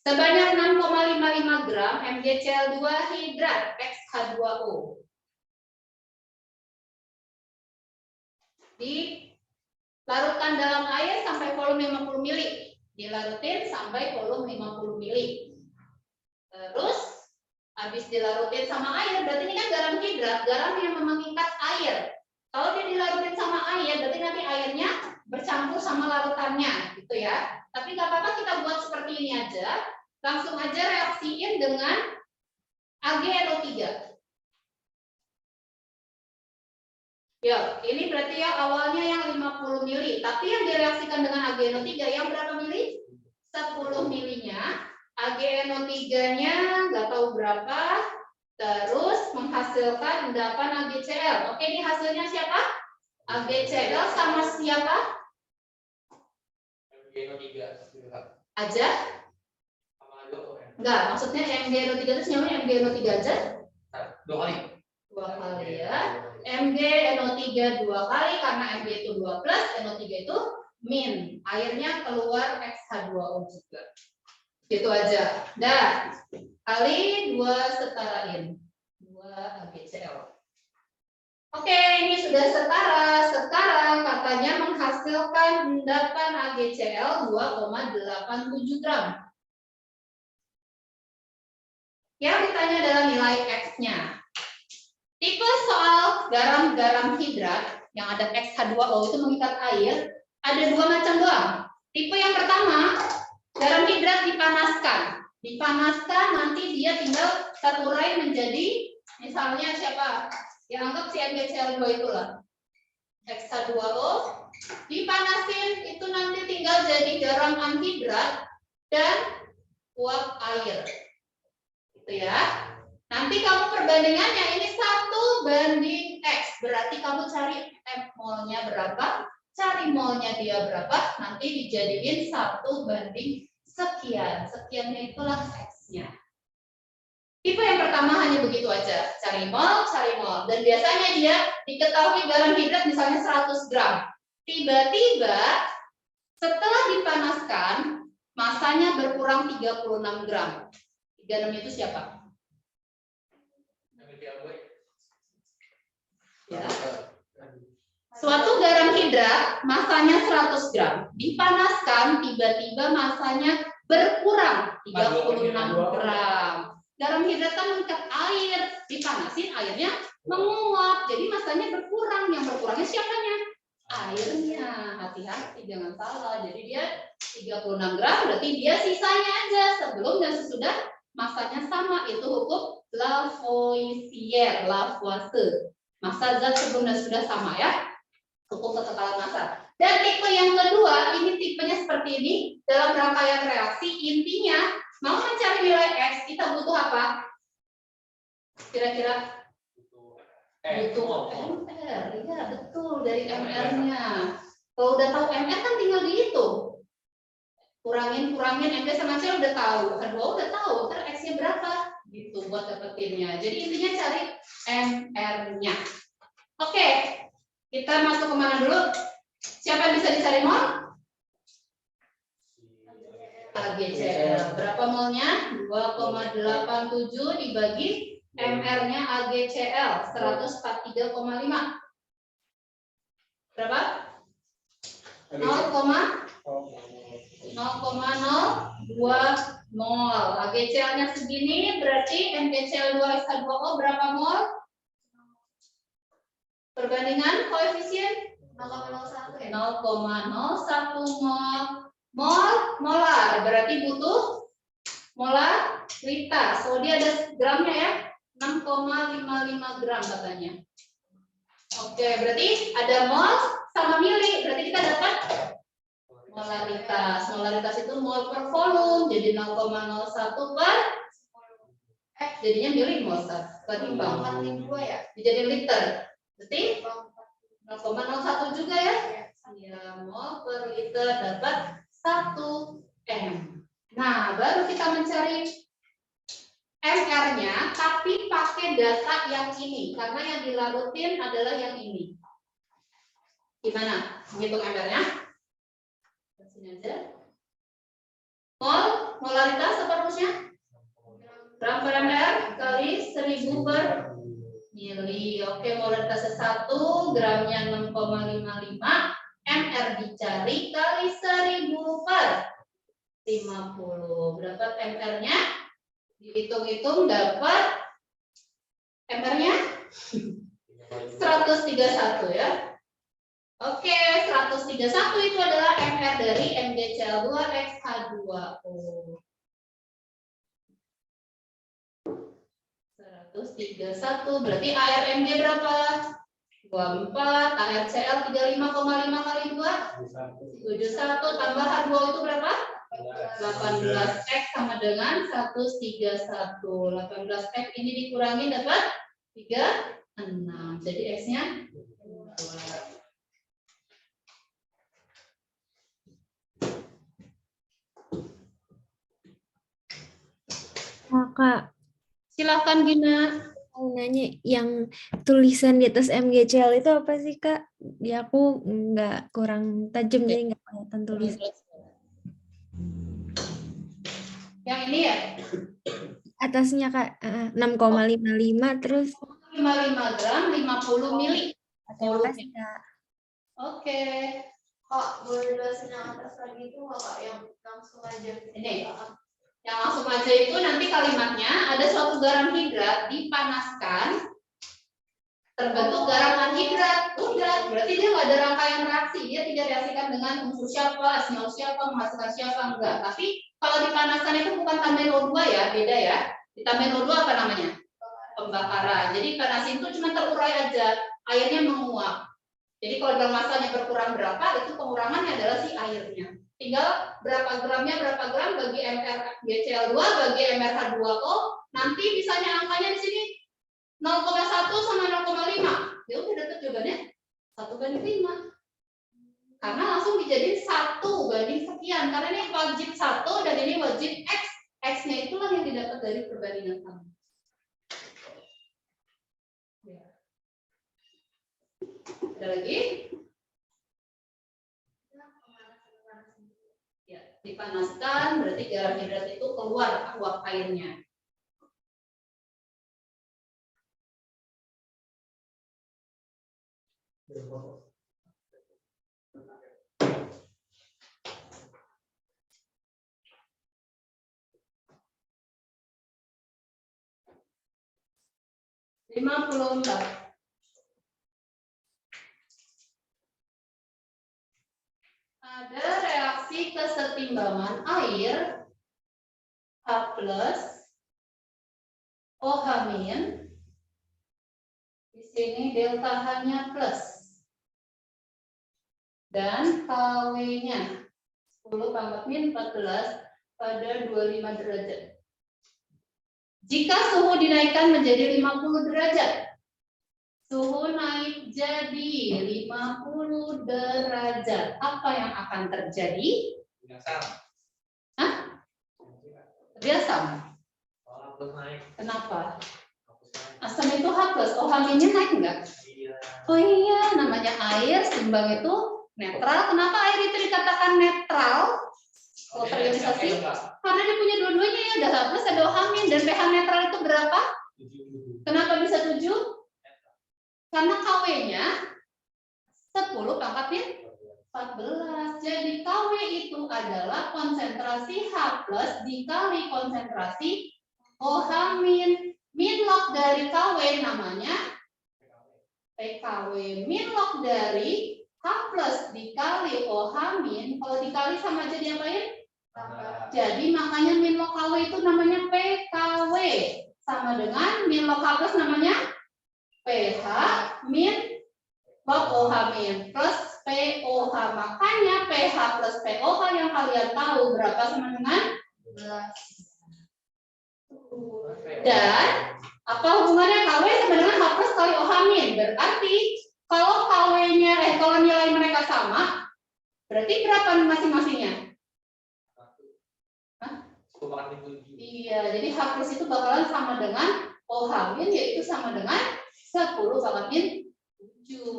sebanyak 6,55 gram MgCl2 hidrat XH2O. Dilarutkan dalam air sampai volume 50 mili. Dilarutin sampai volume 50 mili. Terus habis dilarutin sama air, berarti ini kan garam hidrat, garam yang mengikat air. Kalau dia dilarutin sama air, berarti nanti airnya bercampur sama larutannya, gitu ya. Tapi nggak apa-apa kita buat seperti ini aja. Langsung aja reaksiin dengan AgNO3. Ya, ini berarti ya awalnya yang 50 mili, tapi yang direaksikan dengan AgNO3 yang berapa mili? 10 milinya. AgNO3-nya nggak tahu berapa, terus menghasilkan endapan AgCl. Oke, ini hasilnya siapa? AgCl sama siapa? MgNO3 Aja? sama HO ya. Enggak, maksudnya MgNO3 itu semuanya MgNO3 aja? 2 kali. 2 kali ya. MgNO3 2 kali karena Mg itu 2 plus, NO3 itu min. Airnya keluar XH2O juga. Gitu aja. Dah. Kali 2 setarain. 2 AgCl. Oke, ini sudah setara. Sekarang katanya menghasilkan endapan AgCl 2,87 gram. Yang ditanya adalah nilai X-nya. Tipe soal garam-garam hidrat yang ada XH2O itu mengikat air, ada 2 macam doang. Tipe yang pertama, garam hidrat dipanaskan. Dipanaskan nanti dia tinggal terurai menjadi, misalnya siapa? Yang anggap si MgCl2 itulah. XH2O dipanasin itu nanti tinggal jadi garam anhidrat dan uap air. Gitu ya. Nanti kamu perbandingannya ini 1:X, berarti kamu cari molnya berapa, cari molnya dia berapa, nanti dijadiin 1:sekian. Sekiannya itulah X-nya. Tipe yang pertama hanya begitu aja, cari mol. Dan biasanya dia diketahui garam hidrat misalnya 100 gram. Tiba-tiba setelah dipanaskan, masanya berkurang 36 gram. 36 itu siapa? Ya. Suatu garam hidrat masanya 100 gram, dipanaskan tiba-tiba masanya berkurang 36 gram. Garam hidrat kan mengikat air, dipanasin airnya menguap, jadi masanya berkurang. Yang berkurangnya siapanya? Airnya. Hati-hati jangan salah. Jadi dia 36 gram, berarti dia sisanya aja sebelum dan sesudah masanya sama. Itu hukum Lavoisier, Lavoisier. Massa zat sebelum dan sudah sama ya, hukum kekekalan massa. Dan tipe yang kedua, ini tipenya seperti ini. Dalam rangkaian reaksi, intinya mau mencari nilai X, kita butuh apa? Kira-kira? Butuh MR, ya betul, dari MR-nya. Kalau udah tahu MR kan tinggal dihitung. Kurangin, MR sama C udah tahu, H2O udah tahu, ntar X-nya berapa? Gitu buat dapetinnya. Jadi intinya cari MR-nya. Oke, kita masuk kemana dulu? Siapa yang bisa dicari mol? AgCl. Berapa molnya? 2,87 dibagi MR-nya AgCl 143,5. Berapa? 0,02 mol. AgCl-nya segini, berarti MgCl2SH2O berapa mol? Perbandingan koefisien 0,01 ya? 0,01 mol. Molar berarti butuh molaritas. So dia ada gramnya ya, 6,55 gram katanya. Oke, berarti ada mol sama mili, berarti kita dapat molaritas. Molaritas itu mol per volume, jadi 0,01 per jadinya mili mol ketimbang 42 ya, jadi liter. Berarti 0,01 juga ya? Ya, mol per liter dapat 1 M. Nah, baru kita mencari MR-nya, tapi pakai data yang ini, karena yang dilarutin adalah yang ini. Gimana? Menghitung MR-nya? Sini aja. Molaritas apa rumusnya? Gram per ml kali 1000 per mili. Oke, molaritasnya 1, gramnya 6,55, mr dicari kali 1000 per 50. Berapa mr-nya? Dihitung-hitung dapat mr-nya 131 ya. Oke, 131 itu adalah mr dari MgCl2xH2O. 131 berarti air Mg berapa? 24, air Cl 35,5 kali 2 71 tambah H2O itu berapa? 18x sama dengan 131. 18x ini dikurangi dapat 36. Jadi x-nya 2. Kak, Silakan Gina. mau nanya yang tulisan di atas MgCl itu apa sih Kak? Di aku nggak kurang tajam jadi nggak kelihatan tulisan. Yang ini ya? Atasnya Kak 6,55 terus 55 gram 50 mili. terima kasih Kak. Oke. Kak, boleh jelasin yang atas lagi itu nggak Kak? Yang langsung aja. Ini. Yang langsung aja itu nanti kalimatnya ada suatu garam hidrat dipanaskan terbentuk garam anhidrat. Udah, berarti dia nggak ada rangkaian reaksi. Dia tidak reaksikan dengan unsur siapa, asinal siapa, menghasilkan siapa, enggak. Tapi kalau dipanaskan itu bukan tambahin O2 ya, beda ya. Ditambahin O2 apa namanya? Pembakaran. Jadi panasin itu cuma terurai aja, airnya menguap. Jadi kalau dalam masanya berkurang berapa, itu pengurangannya adalah si airnya. Tinggal berapa gramnya, berapa gram bagi MrGCl2, bagi MrH2O, nanti misalnya angkanya di sini 0,1 sama 0,5. Ya udah dapat jawabannya 1/5. Karena langsung dijadiin 1/sekian. Karena ini wajib 1 dan ini wajib X. X-nya itulah yang didapat dari perbandingan sama. Ada lagi? Ya, dipanaskan berarti garam hidrat itu keluar uap airnya. Lima puluh empat. Ada reaksi kesetimbangan air H+, OH-. Di sini delta H-nya plus. Dan KW-nya 10⁻⁴ pada 25 derajat. Jika suhu dinaikkan menjadi 50 derajat, suhu naik jadi 50 derajat. Apa yang akan terjadi? Hah? Biasa. Kenapa? Asam itu H+, OH-nya naik enggak? Oh iya, namanya air seimbang itu netral. Kenapa air itu dikatakan netral? Kalau terionisasi? Karena dia punya dua-duanya ya, ada H+, ada OH-, dan pH netral itu berapa? Kenapa bisa 7? Karena KW-nya 10⁻⁴. Jadi KW itu adalah konsentrasi H+ dikali konsentrasi OH-. Min log dari KW namanya PKW. Min log dari H+ dikali OH-. Kalau dikali sama aja diapain? Jadi makanya min log KW itu namanya PKW. Sama dengan min log H+ namanya PH min log OH- plus POH. Makanya PH plus POH yang kalian tahu berapa sama dengan 11. Dan apa hubungannya KW sama dengan H+ kali OH-. Berarti kalau KW-nya kalau nilai mereka sama, berarti berapa masing-masingnya? Iya, jadi H+ itu bakalan sama dengan OH- yaitu sama dengan 10⁻⁷.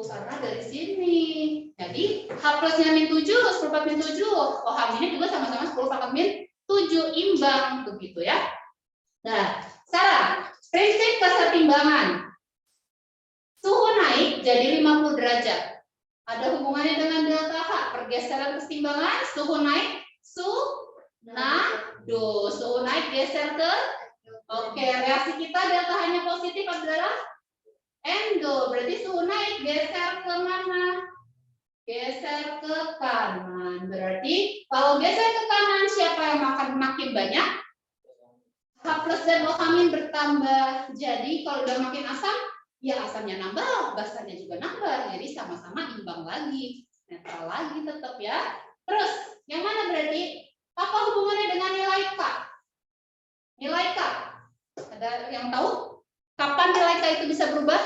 Karena dari sini. Jadi H+-nya -7, 10⁻⁷, OH-nya juga sama-sama 10⁻⁷. 7 imbang begitu ya. Nah, sekarang prinsip kesetimbangan. Suhu naik jadi 50 derajat. Ada hubungannya dengan delta H, pergeseran kesetimbangan, suhu naik, suhu naik geser ke. Oke, reaksi kita delta H-nya positif adalah endo, berarti suhu naik geser ke mana? Geser ke kanan. Berarti kalau geser ke kanan siapa yang akan makin banyak? H plus dan OH- bertambah. Jadi kalau udah makin asam, ya asamnya nambah, basanya juga nambah. Jadi sama-sama imbang lagi, netral lagi tetap ya. Terus yang mana berarti? Apa hubungannya dengan nilai K? Nilai K. Ada yang tahu? Kapan nilai K itu bisa berubah?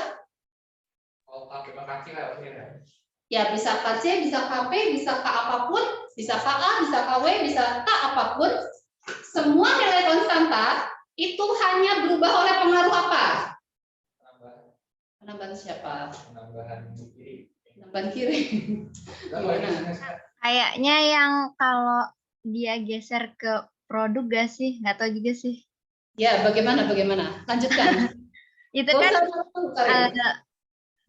Kalau pakai makasih lah ya. Ya bisa KC, bisa KP, bisa K apapun, bisa KA, bisa KW, bisa K apapun. Semua nilai konstanta itu hanya berubah oleh pengaruh apa? Penambahan siapa? Penambahan kiri. Penambahan kiri. Kayaknya yang kalau dia geser ke produk gak sih? Nggak tahu juga sih. Ya, bagaimana? Lanjutkan. Itu kan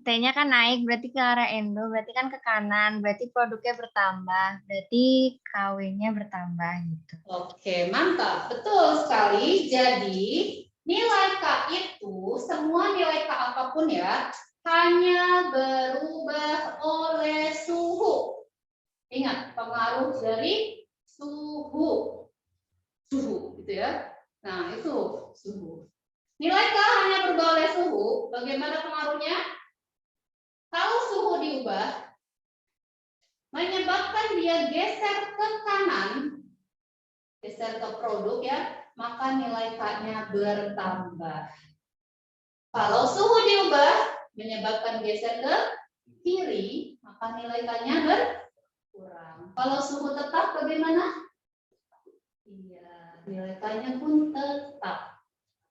T-nya kan naik, berarti ke arah endo, berarti kan ke kanan, berarti produknya bertambah, berarti KW-nya bertambah gitu. Oke, mantap. Betul sekali. Jadi, nilai K itu, semua nilai K apapun ya, hanya berubah oleh suhu. Ingat, pengaruh dari suhu. Suhu, gitu ya. Nah, itu suhu. Nilai K hanya berubah oleh suhu. Bagaimana pengaruhnya? Kalau suhu diubah, menyebabkan dia geser ke kanan, geser ke produk ya, maka nilai K-nya bertambah. Kalau suhu diubah, menyebabkan geser ke kiri, maka nilai K-nya berkurang. Kalau suhu tetap bagaimana? Iya, nilai K-nya pun tetap.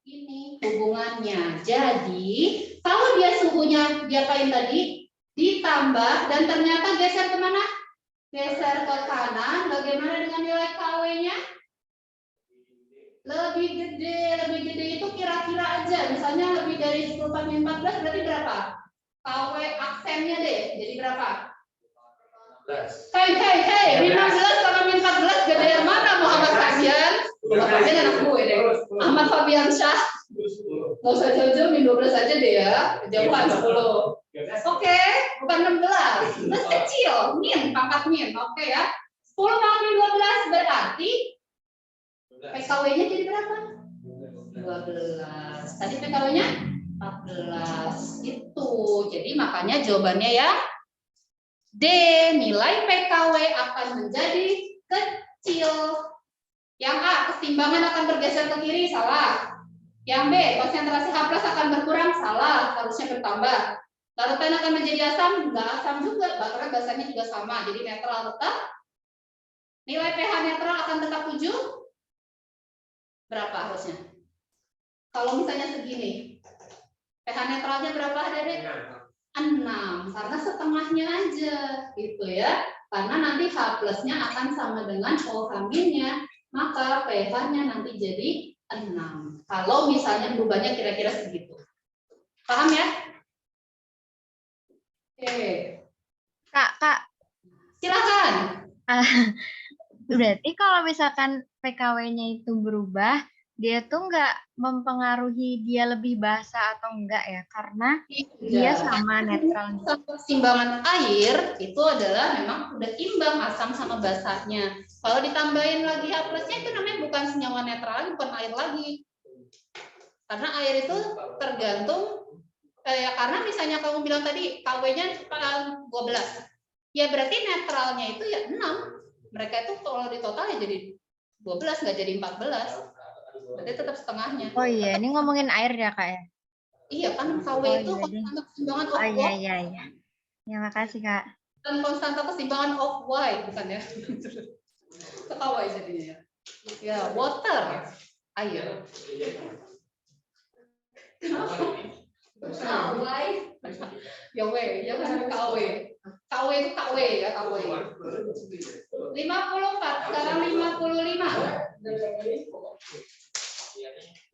Ini hubungannya. Jadi, kalau dia suhunya diapain tadi? Ditambah dan ternyata geser kemana? Geser ke kanan. Bagaimana dengan nilai KW-nya? Lebih gede itu kira-kira aja. Misalnya lebih dari 10/14 berarti berapa? KW aksennya deh. Jadi berapa? 15. Hei, 15/14 gede yang mana Muhammad Fabian? Muhammad Fabian anak gue deh. Ahmad Fabian Syah. Nggak usah jauh-jauh, min 12 aja deh ya. Kejauhan 10. Oke, bukan 16. Plus kecil, min, pangkat min. Oke ya. 10 pangkat 12 berarti PKW-nya jadi berapa? 12. Tadi PKW-nya 14. Itu. Jadi makanya jawabannya ya D, nilai PKW akan menjadi kecil. Yang A, keseimbangan akan bergeser ke kiri, salah. Yang B, konsentrasi H+ akan berkurang, salah, harusnya bertambah. Larutan akan menjadi asam, enggak asam juga, karena basanya juga sama, jadi netral tetap. Nilai pH netral akan tetap 7. Berapa harusnya? Kalau misalnya segini, pH netralnya berapa, Dedek? 6, karena setengahnya aja, gitu ya. Karena nanti H+-nya akan sama dengan OH-nya, maka pH-nya nanti jadi 6. Kalau misalnya berubahnya kira-kira segitu. Paham ya? Oke. Kak. Silakan. Berarti kalau misalkan PKW-nya itu berubah, dia tuh nggak mempengaruhi dia lebih basah atau enggak ya? Karena dia sama netral. Keseimbangan air itu adalah memang udah imbang asam sama basahnya. Kalau ditambahin lagi H+-nya itu namanya bukan senyawa netral, bukan air lagi. Karena air itu tergantung karena misalnya kamu bilang tadi KW-nya 12. Ya berarti netralnya itu ya 6. Mereka itu kalau di total ya jadi 12, nggak jadi 14. Berarti tetap setengahnya. Oh iya, ini ngomongin air ya Kak ya? Iya kan KW itu konstanta keseimbangan of iya. Ya makasih Kak. Dan konstanta keseimbangan of Y bukan ya? Ketawa jadinya ya. Ya water, air. KW, ya W, ya kan KW. KW itu KW ya KW. 54, sekarang 55.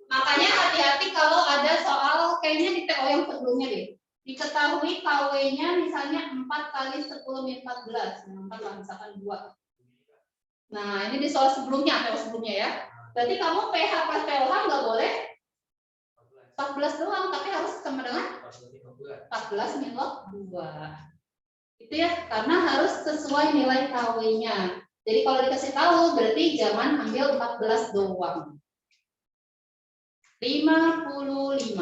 Makanya hati-hati kalau ada soal kayaknya di TO yang sebelumnya deh. Diketahui KW-nya misalnya 4 kali 10 min 14. Nah, 4 lah, misalkan 2. Nah, ini di soal sebelumnya, TO sebelumnya ya. Berarti kamu PH plus POH nggak boleh 14 doang, tapi harus sama dengan 14 min log 2. Itu ya, karena harus sesuai nilai KW-nya. Jadi kalau dikasih tahu berarti jangan ambil 14 doang. 55.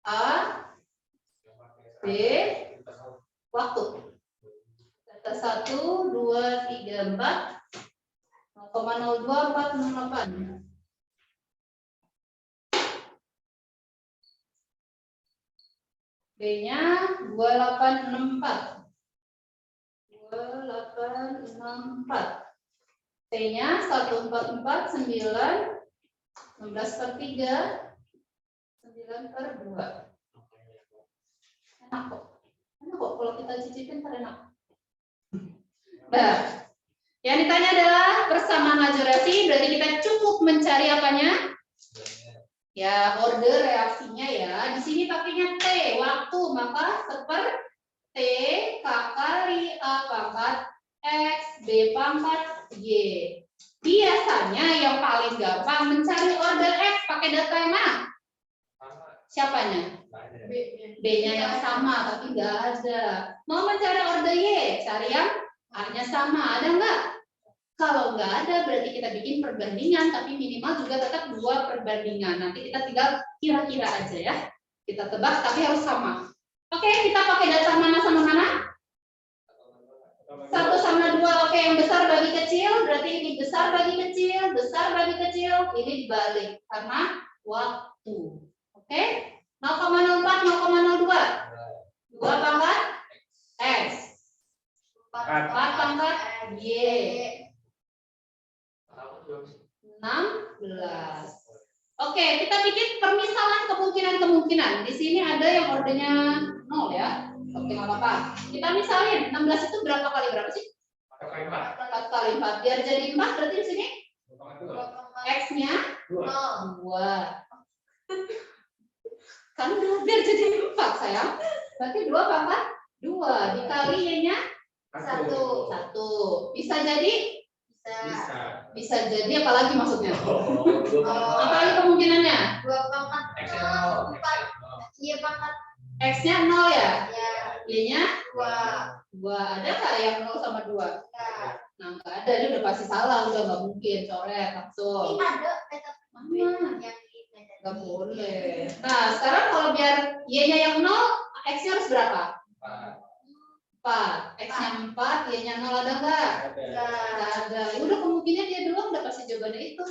A, B, waktu. Data 1, 2, 3, 4, 0,02, 468. B-nya 2864. 2864. T-nya 144, 9, 16 per 3, 9 per 2. Enak kok. Enak kok kalau kita cicipin enak. Nah, yang ditanya adalah persamaan majorasi, berarti kita cukup mencari apanya? Ya, order reaksinya ya. Di sini pakainya T, waktu, maka seper T K kali A pangkat X, B pangkat Y. Biasanya yang paling gampang mencari order X pakai data yang mana? Siapanya? B-nya yang sama, tapi nggak ada. Mau mencari order Y, cari yang A-nya sama. Ada nggak? Kalau nggak ada, berarti kita bikin perbandingan, tapi minimal juga tetap 2 perbandingan. Nanti kita tinggal kira-kira aja ya. Kita tebak, tapi harus sama. Oke, kita pakai data mana sama mana? 1 sama 2. Oke, yang besar bagi kecil, berarti ini besar bagi kecil, besar bagi kecil, ini dibalik karena waktu. Oke, 0,04, 0,02. 2 pangkat X. 4 pangkat Y. 16. Oke, kita bikin permisalan kemungkinan-kemungkinan. Di sini ada yang ordernya 0 ya. Oke, nggak apa-apa. Kita misalin 16 itu berapa kali berapa sih? 4 kali 4. Biar jadi 4 berarti di sini X-nya 2. Kan biar jadi 4 sayang. Berarti 2 pangkat 2 dikali Y-nya 1. Bisa jadi? Bisa jadi apalagi maksudnya? Apalagi kemungkinannya? 2 pangkat 4 Y pangkat X-nya 0 ya? ya Y-nya 2 Ada nggak yang 0 sama 2? Nah, nggak ada, ini udah pasti salah, udah nggak mungkin, coret langsung. ini ada Mana? yang Nggak boleh. Nah, sekarang kalau biar Y-nya yang 0, X-nya harus berapa? 4. X-nya 4, Y-nya 0 ada nggak? Nggak ada. Ya udah, kemungkinan dia doang udah pasti jawabannya itu.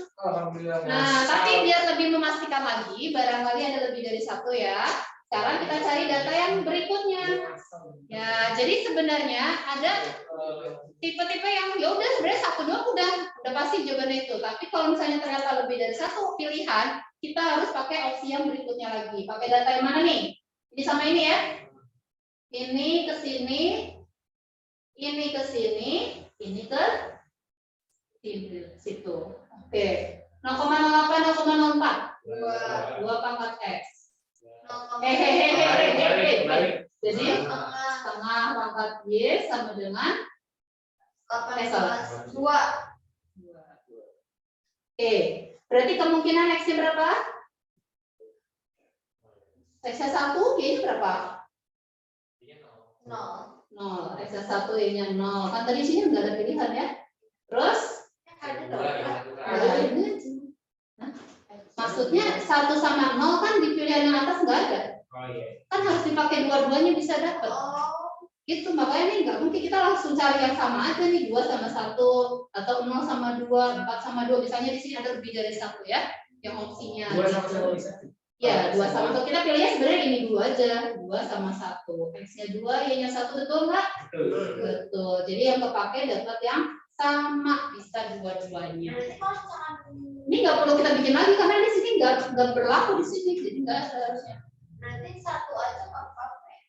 Nah, tapi biar lebih memastikan lagi, barangkali ada lebih dari 1 ya. Sekarang kita cari data yang berikutnya. Ya, jadi sebenarnya ada tipe-tipe yang ya udah sebenarnya 1 doang udah pasti jawabannya itu. Tapi kalau misalnya ternyata lebih dari 1 pilihan, kita harus pakai opsi yang berikutnya lagi. Pakai data yang mana nih? Ini sama ini ya. Ini ke sini, ini ke sini, ini ke situ. Oke. 0,08, 0,04. 2 pangkat X. Jadi setengah pangkat Y sama dengan 18 2 Oke, berarti kemungkinan X-nya berapa? X-nya 1, Y-nya berapa? 0. X-nya 1, Y-nya 0. Kan tadi sini nggak ada pilihan ya. Terus? ada dong Ada ini aja. Nah, maksudnya 1 sama 0 kan di pilihan yang atas nggak ada. Kan harus dipakai dua-duanya bisa dapat. Gitu, makanya nih nggak mungkin kita langsung cari yang sama aja nih, 2 sama 1 atau 0 sama 2, 4 sama 2. Misalnya di sini ada lebih dari 1 ya, yang opsinya. 2 sama 1 bisa. Ya, 2 sama 1. Kita pilihnya sebenarnya ini 2 aja. 2 sama 1. X-nya 2, Y-nya 1, betul nggak? Betul. Jadi yang kepake dapat yang sama, bisa dua-duanya. berarti kalau misalkan Ini nggak perlu kita bikin lagi karena di sini nggak berlaku di sini, jadi nggak ada harusnya. berarti 1 aja nggak apa-apa ya?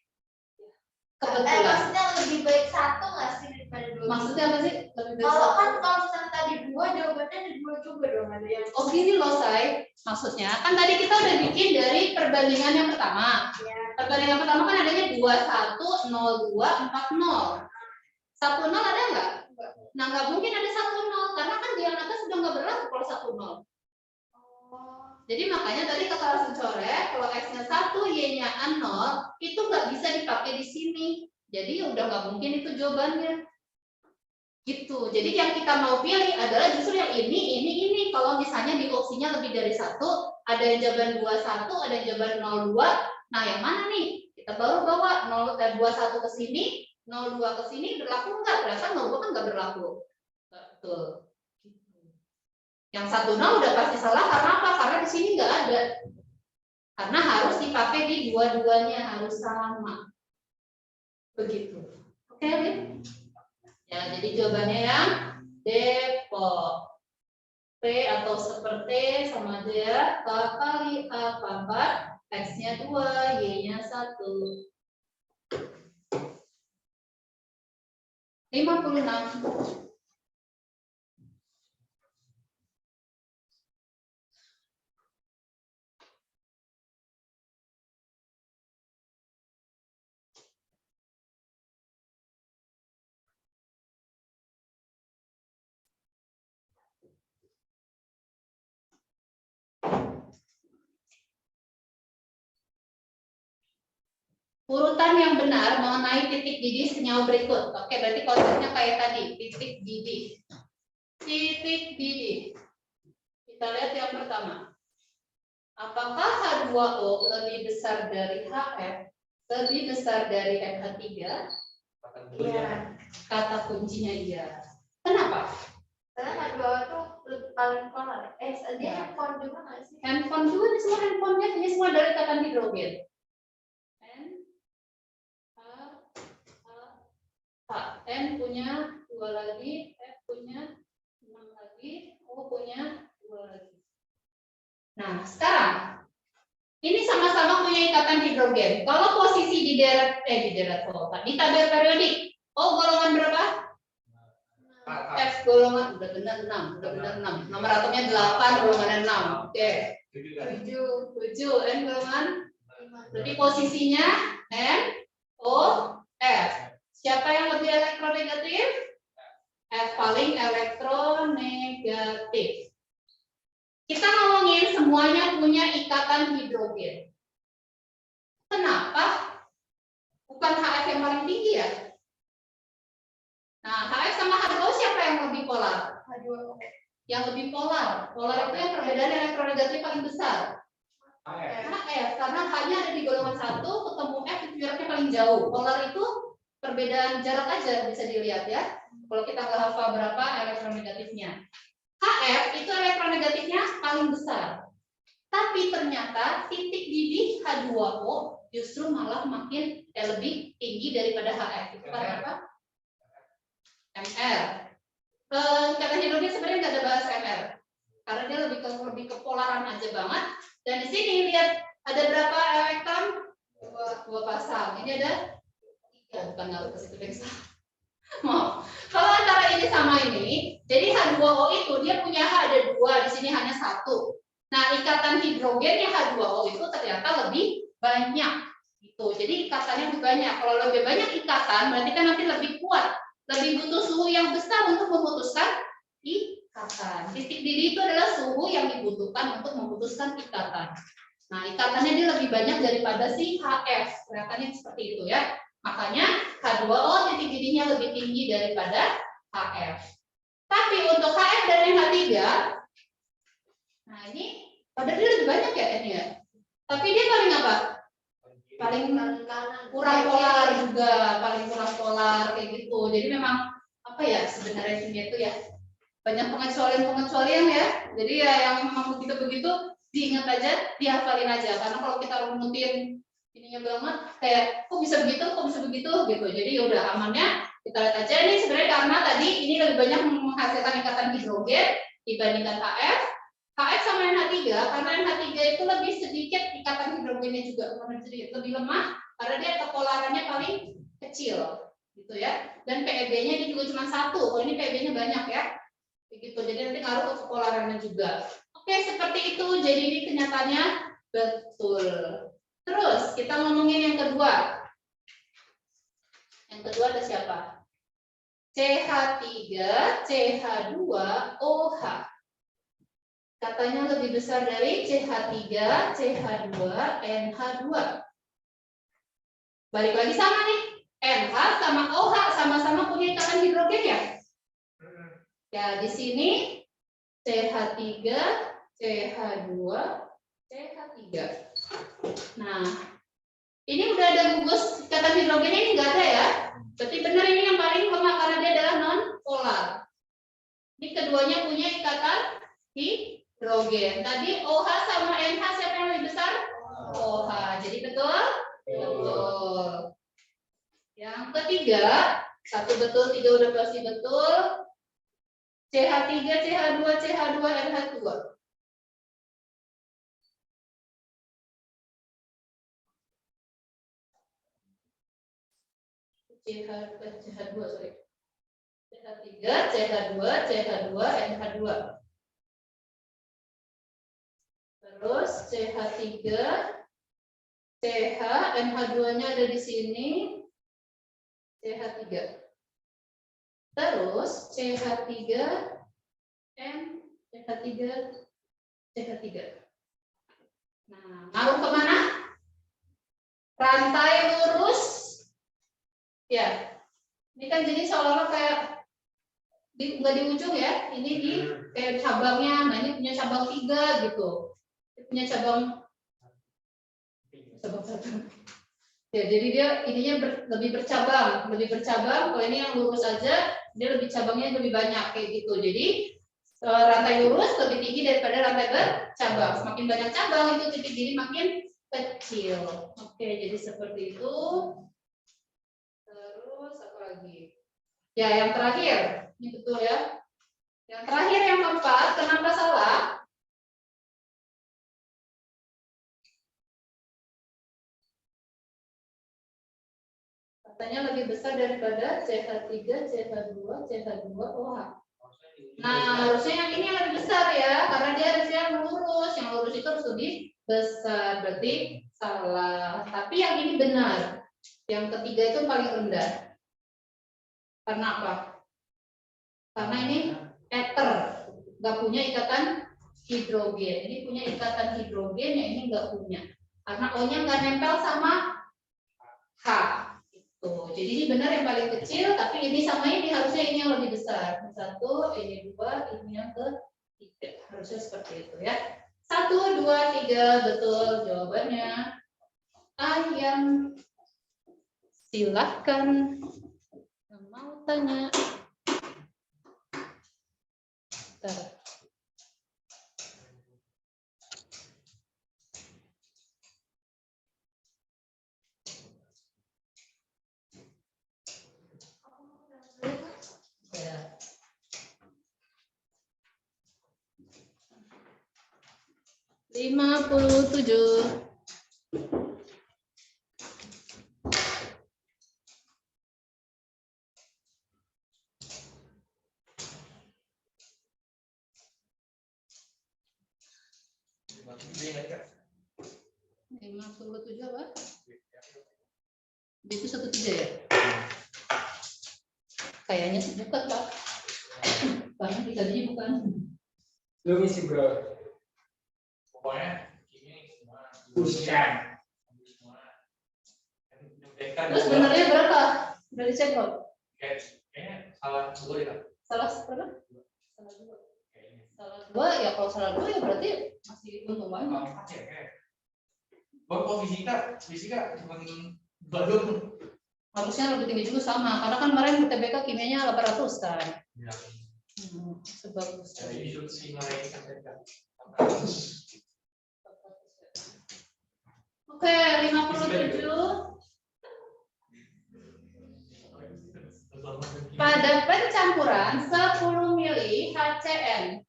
Kebetulan. Maksudnya lebih baik satu nggak sih daripada dua? Maksudnya apa sih? Lebih baik Kalau satu. kan kalau misalnya tadi dua, jawabannya ada dua juga dong, ada yang Oh gini loh say, maksudnya kan tadi kita udah bikin dari perbandingan yang pertama. ya. Perbandingan pertama kan adanya 21, 02, 40. 10 ada nggak? Nah nggak mungkin ada 10 karena kan di yang atas sudah nggak berlaku kalau 10. Jadi makanya tadi kata langsung coret, kalau X-nya 1, Y-nya 0, itu nggak bisa dipakai di sini. Jadi udah nggak mungkin itu jawabannya. Gitu. Jadi yang kita mau pilih adalah justru yang ini. Kalau misalnya di opsinya lebih dari 1, ada yang jawaban 21, ada yang jawaban 02. Nah, yang mana nih? Kita baru bawa 21 ke sini, 02 ke sini, berlaku nggak? Berarti 02 kan nggak berlaku. Betul. Yang 10 udah pasti salah karena apa? Karena di sini nggak ada. Karena harus dipakai di dua-duanya, harus sama. Begitu. Oke, Lin? Ya, jadi jawabannya yang Depok. P atau seperti sama aja ya. K kali A pangkat, X-nya 2, Y-nya 1. 56. Urutan yang benar mengenai titik didih senyawa berikut. Oke, berarti konsepnya kayak tadi, titik didih. Titik didih. Kita lihat yang pertama. Apakah H2O lebih besar dari HF, lebih besar dari NH3? Iya. Kata kuncinya iya. Kenapa? Karena H2O tuh paling polar. Dia handphone juga nggak sih? Handphone juga, ini semua handphonenya, ini semua dari ikatan hidrogen. N punya 2 lagi, F punya 6 lagi, O punya 2 lagi. Nah, sekarang ini sama-sama punya ikatan hidrogen. Kalau posisi di deret di tabel periodik, O golongan berapa? F golongan udah benar 6, Nomor atomnya 8, golongan 6. Oke. 7, N golongan. Berarti posisinya N, O, F. Siapa yang lebih elektronegatif? F paling elektronegatif. Kita ngomongin semuanya punya ikatan hidrogen. Kenapa? Bukan HF yang paling tinggi ya? Nah, HF sama H2O siapa yang lebih polar? H2O. Yang lebih polar. Polar itu yang perbedaan elektronegatif paling besar. HF, karena H-nya ada di golongan 1, ketemu F itu jaraknya paling jauh. Polar itu perbedaan jarak aja bisa dilihat ya. Kalau kita nggak hafal berapa elektronegatifnya. HF itu elektronegatifnya paling besar. Tapi ternyata titik didih H2O justru malah makin lebih tinggi daripada HF. Itu karena apa? MR. Kata hidrogen sebenarnya nggak ada bahasa MR. Karena dia lebih ke polaran aja banget. Dan di sini lihat ada berapa elektron? 2 pasang. Ini ada bukan ngaruh ke situ deh. Maaf. Kalau antara ini sama ini, jadi H2O itu dia punya H ada 2, di sini hanya 1. Nah, ikatan hidrogennya H2O itu ternyata lebih banyak. Gitu. Jadi ikatannya lebih banyak. Kalau lebih banyak ikatan, berarti kan nanti lebih kuat. Lebih butuh suhu yang besar untuk memutuskan ikatan. Titik didih itu adalah suhu yang dibutuhkan untuk memutuskan ikatan. Nah, ikatannya dia lebih banyak daripada si HF. Kelihatannya seperti itu ya. Makanya H2O titik didihnya lebih tinggi daripada HF. Tapi untuk HF dan NH3, nah ini padahal dia lebih banyak ya N ya. Tapi dia paling apa? Paling kurang polar juga, paling kurang polar kayak gitu. Jadi memang apa ya sebenarnya kimia itu ya banyak pengecualian ya. Jadi ya yang memang begitu-begitu diingat aja, dihafalin aja. Karena kalau kita rumutin ininya banget kayak kok bisa begitu gitu. Jadi udah amannya kita lihat aja ini sebenarnya karena tadi ini lebih banyak menghasilkan ikatan hidrogen dibandingkan HF. HF sama NH3 karena NH3 itu lebih sedikit ikatan hidrogennya juga lebih lemah karena dia kepolarannya paling kecil gitu ya. Dan PEB-nya ini juga cuma 1. Kalau ini PEB-nya banyak ya. Begitu. Jadi nanti ngaruh ke kepolarannya juga. Oke, seperti itu. Jadi ini kenyataannya betul. Terus kita ngomongin yang kedua. Yang kedua ada siapa? CH3, CH2, OH. Katanya lebih besar dari CH3, CH2, NH2. Balik lagi sama nih. NH sama OH sama-sama punya ikatan hidrogen ya? Ya, di sini CH3, CH2, CH3. Nah, ini udah ada gugus ikatan hidrogennya, ini enggak ada ya? Berarti benar ini yang paling lemah karena dia adalah non polar. Ini keduanya punya ikatan hidrogen. Tadi OH sama NH siapa yang lebih besar? OH. Jadi betul? Betul. Yang ketiga, 1 betul, 3 udah pasti betul. CH3, CH2, CH2, NH2. CH2, sorry. CH3, CH2, CH2, NH2. Terus CH3, CH, NH2-nya ada di sini. CH3. Terus CH3, N, CH3, CH3. Nah, ngaruh kemana? Rantai lurus. Ya, ini kan jadi seolah-olah kayak nggak di ujung ya. Ini di kayak cabangnya. Nah, ini punya cabang 3 gitu. Ini punya cabang 1. Ya, jadi dia ininya lebih bercabang. Kalau ini yang lurus aja, dia lebih cabangnya lebih banyak kayak gitu. Jadi rantai lurus lebih tinggi daripada rantai bercabang. Semakin banyak cabang itu titik diri makin kecil. Oke, jadi seperti itu. Terus apa lagi? Ya, yang terakhir. Ini betul ya. Yang terakhir yang keempat, kenapa salah? Katanya lebih besar daripada CH3, CH2, CH2, OH. Nah, harusnya yang ini yang lebih besar ya, karena dia harusnya lurus. Yang lurus itu harus lebih besar, berarti salah. Tapi yang ini benar. Yang ketiga itu paling rendah. Karena apa? Karena ini ether, nggak punya ikatan hidrogen. Ini punya ikatan hidrogen, yang ini nggak punya. Karena O-nya nggak nempel sama H. Tuh, jadi ini benar yang paling kecil, tapi ini sama ini harusnya ini yang lebih besar. 1, ini 2, ini yang ketiga. Harusnya seperti itu ya. 1, 2, 3 betul jawabannya. Ayam. Silahkan yang mau tanya. Bentar. Ya. 57. Lima puluh tujuh apa? Itu 13 ya? Kayaknya sih bukan, Pak. Banyak tadinya bukan. Lu ngisi bro. Pokoknya ini semua. Bukan. Terus sebenarnya berapa? Udah dicek belum? Kayaknya salah dulu ya. Salah berapa? Salah 2. Salah 2 ya, kalau salah 2 ya berarti masih untung banyak. Kok fisika cuma baru. Harusnya lebih tinggi juga sama, karena kan kemarin UTBK kimianya 800 kan. Ya. Sebagus. Jadi instruksi mereka. Oke, 57. Pada pencampuran 10 mili HCN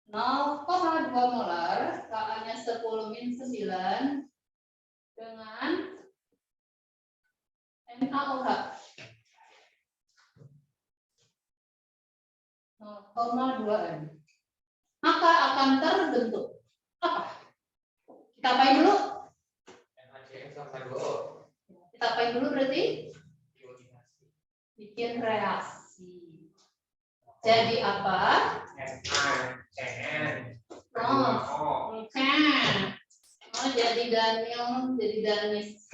0,2 molar, Ka-nya 10-9 dengan NaOH 0,2 M. Maka akan terbentuk apa? Kita apain dulu? NaCl sama 2O. Kita apain dulu berarti? Ionisasi. Bikin reaksi. Jadi apa? NaCN. Oh, oke. Oh, jadi Daniel, jadi Danis.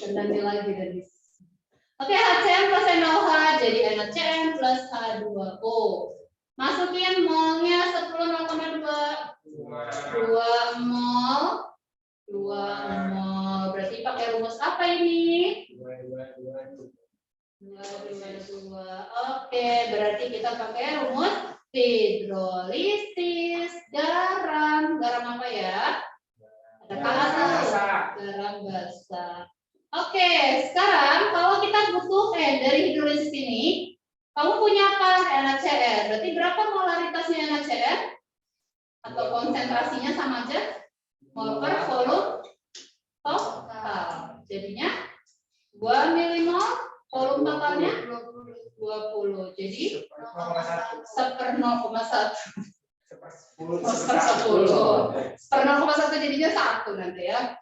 Dan lagi Danis. Oke, HCN plus NaOH jadi NaCN plus H2O. Masukin molnya 10,2. 2 mol. 2 mol. Berarti pakai rumus apa ini? 2. Oke, berarti kita pakai rumus hidrolisis garam. Garam apa ya? Ada KH, garam basa. Oke, sekarang kalau kita butuh dari hidrolisis ini, kamu punya apa? NaCl. Berarti berapa molaritasnya NaCl? Atau konsentrasinya sama aja? Mol per volume total. Jadinya 2 milimol, volume totalnya 20. Jadi 1/0,1. 1/0,1 jadinya 1 nanti ya.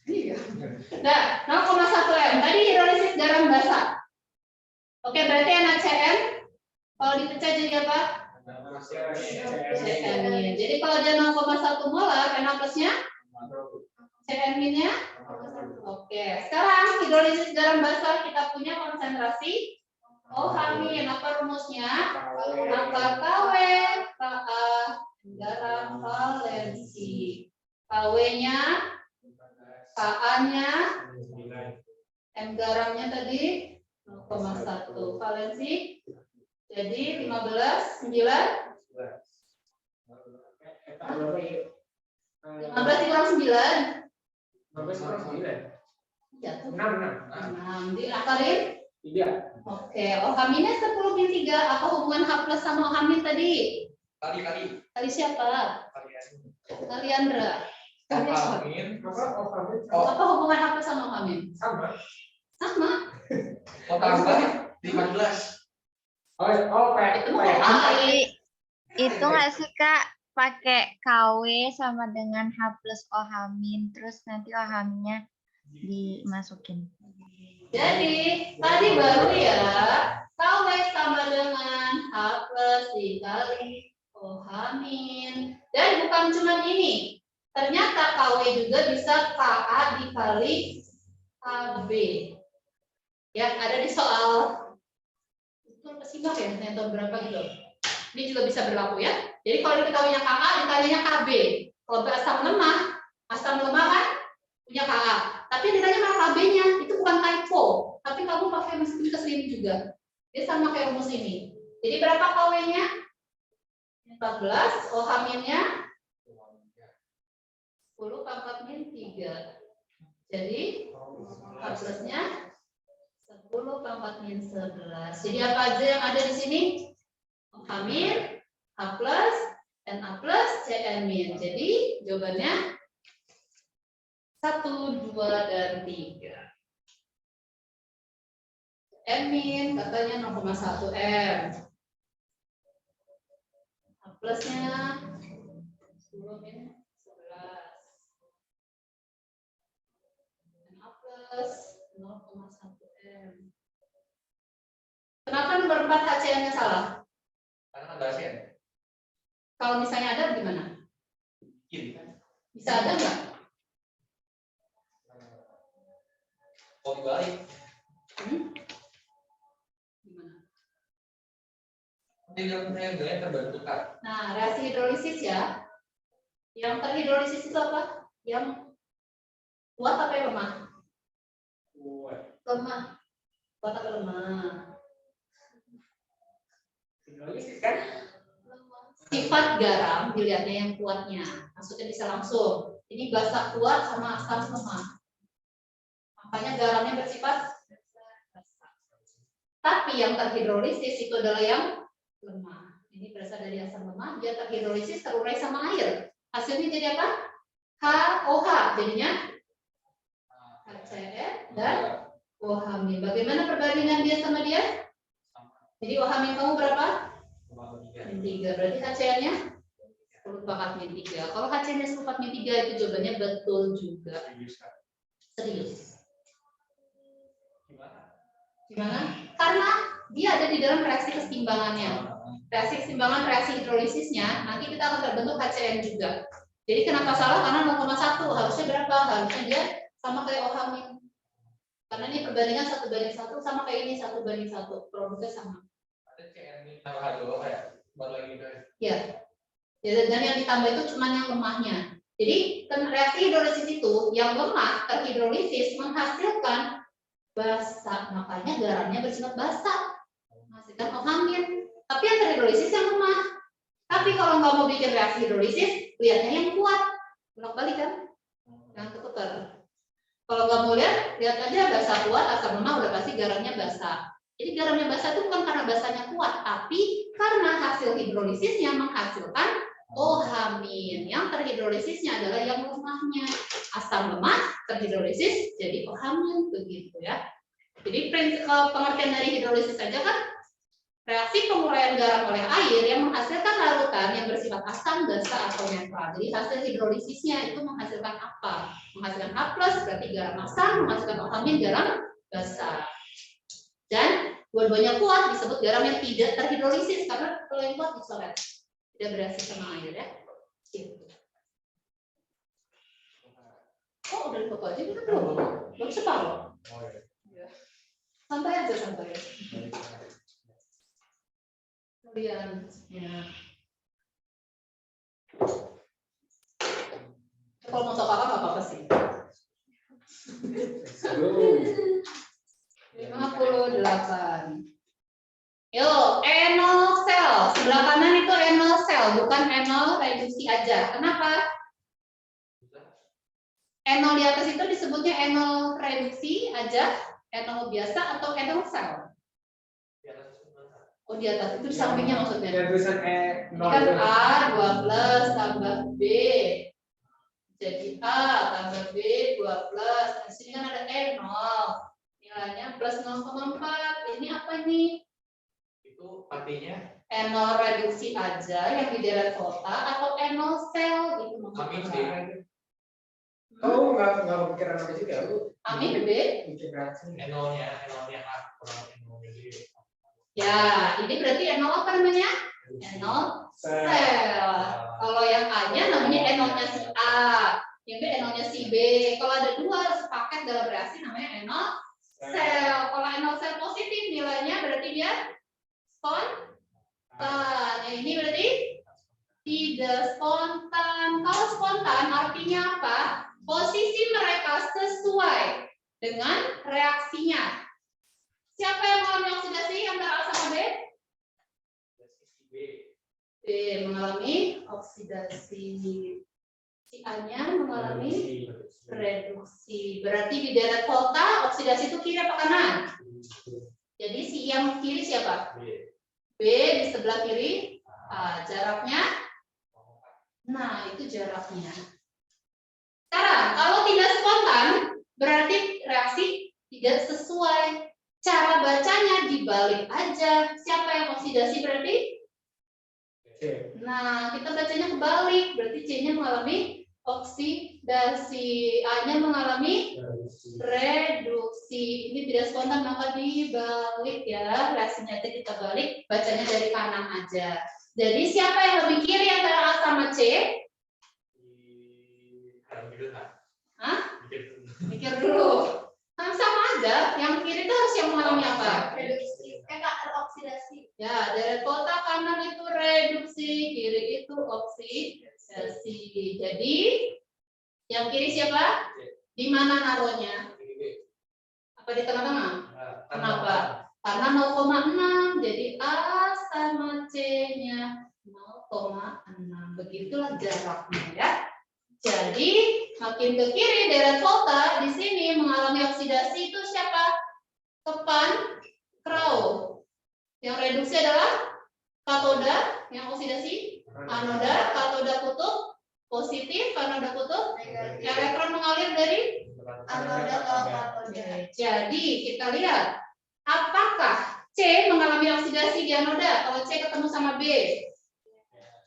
Iya. Nah, 0,1 M. Tadi hidrolisis garam basa. Oke, berarti NaCN kalau dipecah jadi apa? CN-nya. Jadi kalau dia 0,1 molar, Na plusnya CN-nya. Oke, sekarang hidrolisis garam basa kita punya konsentrasi OH-. Apa rumusnya? Angka KW, Ka, garam valensi. KW-nya, Ka-nya, M garamnya tadi 0,1. Valensi jadi 15, 9. 15 dikurang 9. Ya, 6. Diakalin? 3. Oke, OH-nya 10/3. Apa hubungan H plus sama OH- tadi? Kali. Kali siapa? Kaliandra. Kali siapa? Apa hubungan H plus sama OH-? Sama. Sama. Oh, tambah 15. Itu mau kali. Itu nggak sih Kak pakai KW sama dengan H plus OH-, terus nanti OH-nya dimasukin. Jadi tadi baru ya, KW sama dengan H plus dikali OH-. Dan bukan cuma ini, ternyata KW juga bisa Ka dikali KB. Ya, ada di soal itu kesimak ya, tahun berapa gitu. Ini juga bisa berlaku ya. Jadi kalau diketahuinya Ka, ditanyanya KB. Kalau asam lemah kan punya Ka. Tapi ditanya mana KB-nya, itu bukan typo. Tapi kamu pakai mesin ke sini juga. Dia sama kayak rumus ini. Jadi berapa KW-nya? 14, OH-nya 10 pangkat min 3. Jadi H plusnya 10 pangkat min 11. Jadi apa aja yang ada di sini? OH-, H plus, Na plus, Cn-. Jadi jawabannya 1, 2, dan 3. N- katanya 0,1 M. H plusnya 10 min 11. Na plus 0,1 M. Kenapa nomor 4 HCN-nya salah? Karena ada ASN. Kalau misalnya ada gimana? Kiri kan? Bisa ada nggak? Oh, dibalik. Gimana? Ini yang terbentuk kan? Nah, reaksi hidrolisis ya. Yang terhidrolisis itu apa? Yang kuat apa yang lemah? Lemah. Kuat apa lemah? Sifat garam dilihatnya yang kuatnya. Maksudnya bisa langsung. Ini basa kuat sama asam lemah. Makanya garamnya bersifat basa. Tapi yang terhidrolisis itu adalah yang lemah. Ini berasal dari asam lemah, dia terhidrolisis terurai sama air. Hasilnya jadi apa? HOH. Jadinya HCl dan OH-. Bagaimana perbandingan dia sama dia? Jadi OH min kamu berapa? 0,3. Min 3. Berarti HCl-nya 10/4 min 3. Kalau HCl-nya 10/4 min 3 itu jawabannya betul juga. Serius. Gimana? Karena dia ada di dalam reaksi keseimbangannya. Reaksi keseimbangan reaksi hidrolisisnya nanti kita akan terbentuk HCl juga. Jadi kenapa salah? Karena 0,1 harusnya berapa? Harusnya dia sama kayak OH min. Karena ini perbandingan 1:1 sama kayak ini 1:1. Produknya sama. Ada CR min H2O ya? Baru lagi itu. Ya. Dan yang ditambah itu cuma yang lemahnya. Jadi reaksi hidrolisis itu yang lemah terhidrolisis menghasilkan basa, makanya garamnya bersifat basa, menghasilkan OH min. Tapi yang terhidrolisis yang lemah. Tapi kalau nggak mau bikin reaksi hidrolisis, lihatnya yang kuat. Bolak-balik kan? Jangan ketukar. Kalau nggak mau lihat aja basa kuat, asam lemah udah pasti garamnya basa. Jadi garamnya basa itu bukan karena basanya kuat, tapi karena hasil hidrolisisnya menghasilkan OH min. Yang terhidrolisisnya adalah yang lemahnya. Asam lemah terhidrolisis jadi OH min, begitu ya. Jadi prinsip pengertian dari hidrolisis saja kan reaksi penguraian garam oleh air yang menghasilkan larutan yang bersifat asam, basa, atau netral. Jadi hasil hidrolisisnya itu menghasilkan apa? Menghasilkan H+, berarti garam asam, menghasilkan OH min garam basa. Dan dua-duanya kuat disebut garam yang tidak terhidrolisis karena kalau yang kuat dicoret, tidak bereaksi sama air ya. Gitu. Oh udah difoto aja kita belum separuh. Santai aja santai. Kemudian ya. Kalau mau sok nggak apa-apa sih. 58. Yo, enol sel. Sebelah kanan itu enol sel, bukan enol reduksi aja. Kenapa? Enol di atas itu disebutnya enol reduksi aja, enol biasa atau enol sel. Oh di atas itu di sampingnya maksudnya. Yang tulisan Ini kan A 12 tambah B. Jadi A tambah B 12. Di sini kan ada E0. Nilainya plus 0,4. Ini apa ini? Itu artinya Enol reduksi aja yang di deret kota atau enol sel gitu Amin B. maksudnya. kamu nggak kepikiran apa juga aku Amin B. bikin reaksi. enolnya A kurang enolnya B. Ya, ini berarti enol apa namanya? Enol sel. Kalau yang A-nya namanya enolnya si A, yang B enolnya si B. Kalau ada dua sepaket dalam reaksi namanya enol sel. Kalau enol sel positif nilainya berarti dia spontan. Yang ini berarti tidak spontan. Kalau spontan artinya apa? Posisi mereka sesuai dengan reaksinya. Siapa yang mengalami oksidasi antara A sama B? B mengalami oksidasi. Si A-nya mengalami reduksi. Berarti di deret volta oksidasi itu kiri apa kanan? Jadi si yang kiri siapa? B di sebelah kiri. Jaraknya? Nah, itu jaraknya. Sekarang, kalau tidak spontan, berarti reaksi tidak sesuai. Cara bacanya dibalik aja. Siapa yang oksidasi berarti? Nah, kita bacanya kebalik. Berarti C-nya mengalami oksidasi. A-nya mengalami reduksi. Ini tidak spontan, maka dibalik ya. Reaksinya itu kita balik, bacanya dari kanan aja. Jadi siapa yang lebih kiri antara A sama C? Hah? Mikir dulu. Kan sama aja. Yang kiri itu harus yang mengalami apa? Reduksi. Oksidasi. Ya, deret kota kanan itu reduksi, kiri itu oksidasi. Jadi yang kiri siapa? Di mana naruhnya? Apa di tengah-tengah? Kenapa? Karena 0,6. Jadi A sama C-nya 0,6. Begitulah jaraknya ya. Jadi makin ke kiri deret volta di sini mengalami oksidasi itu siapa? Kepan Krau. Yang reduksi adalah katoda, yang oksidasi anoda, katoda kutub positif, anoda kutub elektron mengalir dari Anoda ke katoda. Jadi kita lihat apakah C mengalami oksidasi di anoda. Kalau C ketemu sama B.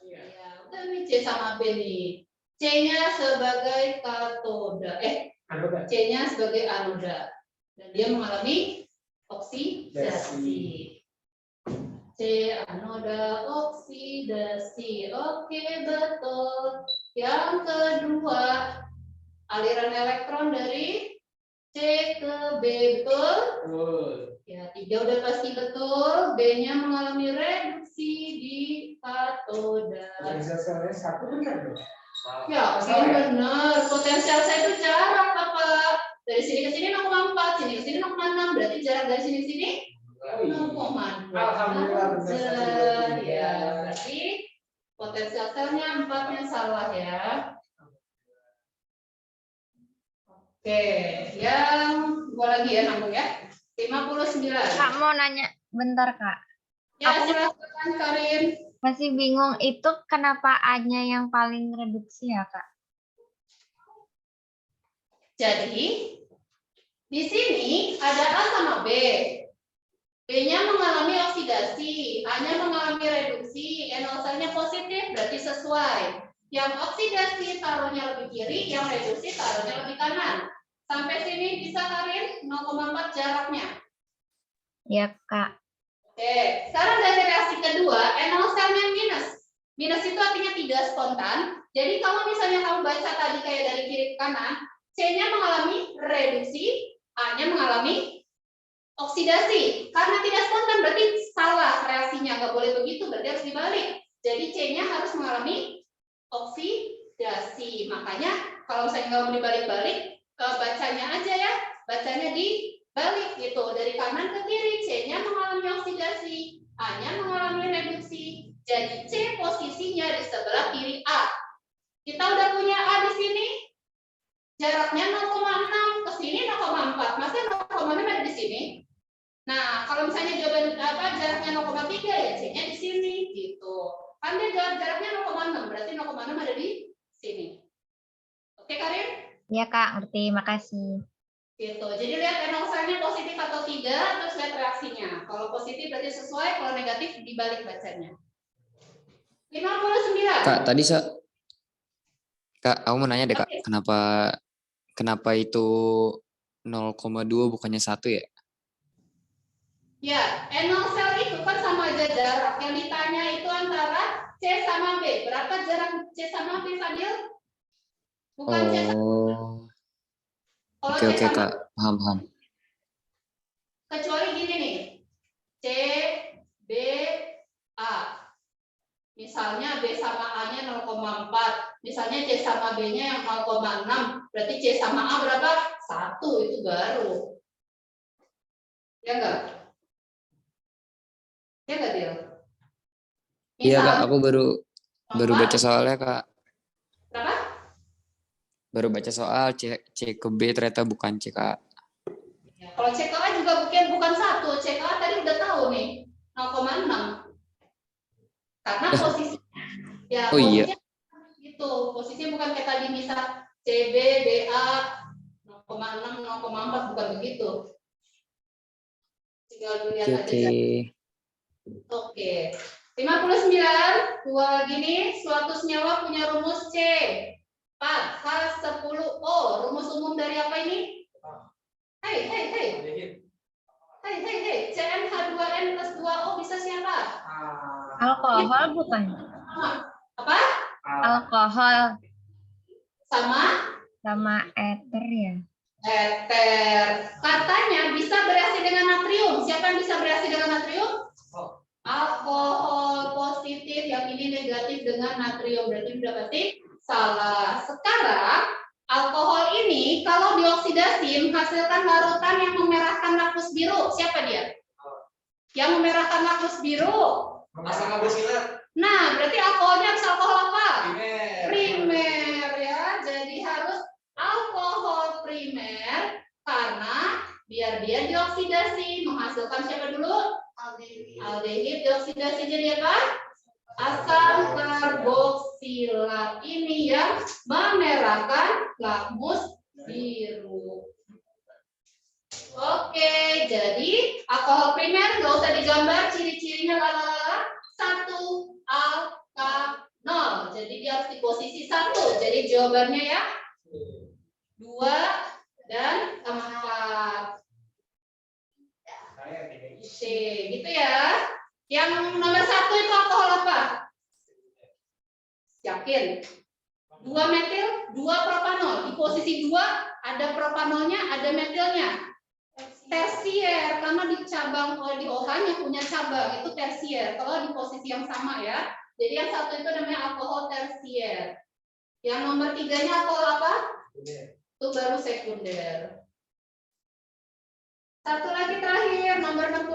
Ya, udah nih C sama B nih. C-nya sebagai katoda. Anoda. C-nya sebagai anoda. Dan dia mengalami oksidasi. C anoda oksidasi. Oke, betul. Yang kedua, aliran elektron dari C ke B, betul? Betul. Ya, 3 udah pasti betul. B-nya mengalami reduksi di katoda. Potensial satu benar dong. Ya, ini benar. Potensial saya itu jarak apa? Dari sini ke sini 0,4, sini ke sini 0,6. Berarti jarak dari sini ke sini 0,2. Alhamdulillah, benar. Ya, berarti potensial selnya 4-nya salah ya. Oke, yang dua lagi ya nambung ya. 59. Kak mau nanya bentar Kak. Ya, Aku silakan Karin. masih bingung itu kenapa A-nya yang paling reduksi ya Kak? Jadi, di sini ada A sama B. B-nya mengalami oksidasi, A-nya mengalami reduksi, NO-nya positif, berarti sesuai. Yang oksidasi taruhnya lebih kiri, yang reduksi taruhnya lebih kanan. Sampai sini bisa Karin? 0,4 jaraknya. Ya Kak. Oke, sekarang dari reaksi kedua, NO-nya minus. Minus itu artinya tidak spontan. Jadi kalau misalnya kamu baca tadi kayak dari kiri ke kanan, C-nya mengalami reduksi, A-nya mengalami oksidasi. Karena tidak spontan berarti salah reaksinya, nggak boleh begitu, berarti harus dibalik. Jadi C-nya harus mengalami oksidasi. Makanya kalau saya nggak mau dibalik-balik, bacanya aja ya, bacanya dibalik gitu, dari kanan ke kiri. C-nya mengalami oksidasi, A-nya mengalami reduksi. Jadi C posisinya di sebelah kiri A. Kita udah punya A di sini, jaraknya 0,6 ke sini 0,4. Masa 0,6 ada di sini? Nah, kalau misalnya jawaban jaraknya 0,3 ya C-nya di sini gitu. Kan dia jaraknya 0,6, berarti 0,6 ada di sini. Oke, Karin? Ya Kak, ngerti. Makasih. Gitu. Jadi lihat NO-nya positif atau tidak, terus lihat reaksinya. Kalau positif berarti sesuai, kalau negatif dibalik bacanya. 59. Kak, tadi Kak, aku mau nanya deh Kak, Oke. kenapa itu 0,2 bukannya 1 ya? Ya, NO sel itu kan sama aja jarak. Yang ditanya itu antara C sama B. Berapa jarak C sama B, Fadil? Bukan C sama Oh, Kalau oke C sama Kak, paham. kecuali gini nih. C, B, A. Misalnya B sama A-nya 0,4. Misalnya C sama B-nya yang 0,6. Berarti C sama A berapa? 1, itu baru. Ya enggak? Ya enggak, Dil? Iya Kak, Misalnya aku baru baca soalnya Kak. berapa? Baru baca soal C ke B ternyata bukan C Kak. Ya, kalau CKA juga bukan 1. CKA tadi udah tahu nih 0,6. Karena posisinya ya Oh iya. posisinya gitu. Posisinya bukan kayak tadi misal CB, BA 0,6, 0,4 bukan begitu. Tinggal dilihat aja. Oke. Oke. 59, dua lagi nih, suatu senyawa punya rumus C. 4H10O. Rumus umum dari apa ini? Hei. CnH2n plus 2O bisa siapa? Alkohol bukan? Apa? Alkohol Sama eter ya? eter. Katanya bisa bereaksi dengan natrium. Siapa yang bisa bereaksi dengan natrium? Alkohol positif, yang ini negatif dengan natrium. Berarti sudah pasti salah. Sekarang alkohol ini kalau dioksidasi menghasilkan larutan yang memerahkan lakmus biru. Siapa dia? Yang memerahkan lakmus biru. Asam amosilat. Nah, berarti alkoholnya harus alkohol apa? Primer. Primer ya. Jadi harus alkohol primer karena biar dia dioksidasi menghasilkan siapa dulu? Aldehid dioksidasi jadi apa? Asam karboksilat. Ini yang memerahkan lakmus biru. Oke, jadi alkohol primer nggak usah digambar ciri-cirinya lalala. 1 alkanol. Jadi dia harus di posisi 1. Jadi jawabannya ya 2 dan 4. C, gitu ya. Yang nomor 1 itu alkohol apa? Yakin? 2 metil, 2 propanol. Di posisi 2 ada propanolnya, ada metilnya. Tersier, karena di cabang di OH-nya punya cabang, itu tersier. Kalau di posisi yang sama ya. Jadi yang 1 itu namanya alkohol tersier. Yang nomor 3-nya alkohol apa? Itu baru sekunder. Satu lagi terakhir, nomor 60.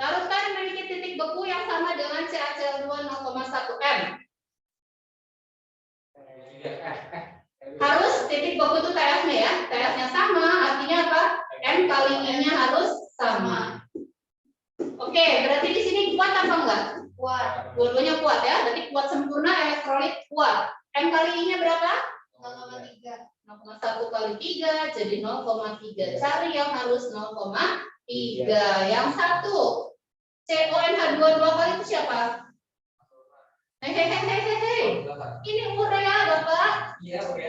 Larutan memiliki titik beku yang sama dengan CaCl2 0,1 M. Harus titik beku itu TF-nya ya. TF-nya sama, artinya apa? M kali I-nya harus sama. Oke, berarti di sini kuat apa enggak? Kuat. Dua-duanya kuat ya. Berarti kuat sempurna, elektrolit kuat. M kali I-nya berapa? 0,3. 0,1 kali 3 jadi 0,3. Cari yang harus 0,3. Yang 1 CONH2 2 kali itu siapa? Hehehe. Ini urea Bapak. Iya, oke.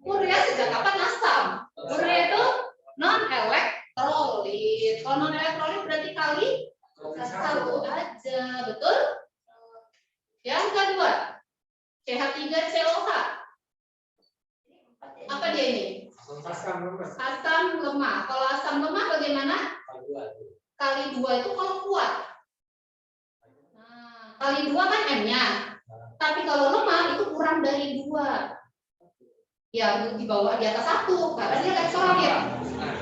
Urea sejak kapan asam? Urea itu non elektrolit. Kalau non elektrolit berarti kali 1 aja, betul? Yang kedua CH3COH. Apa dia ini? Asam lemah. Kalau asam lemah bagaimana? Kali 2 itu kalau kuat. Nah, kali 2 kan M-nya. Tapi kalau lemah itu kurang dari 2. Ya, di bawah di atas 1 karena dia elektrolit.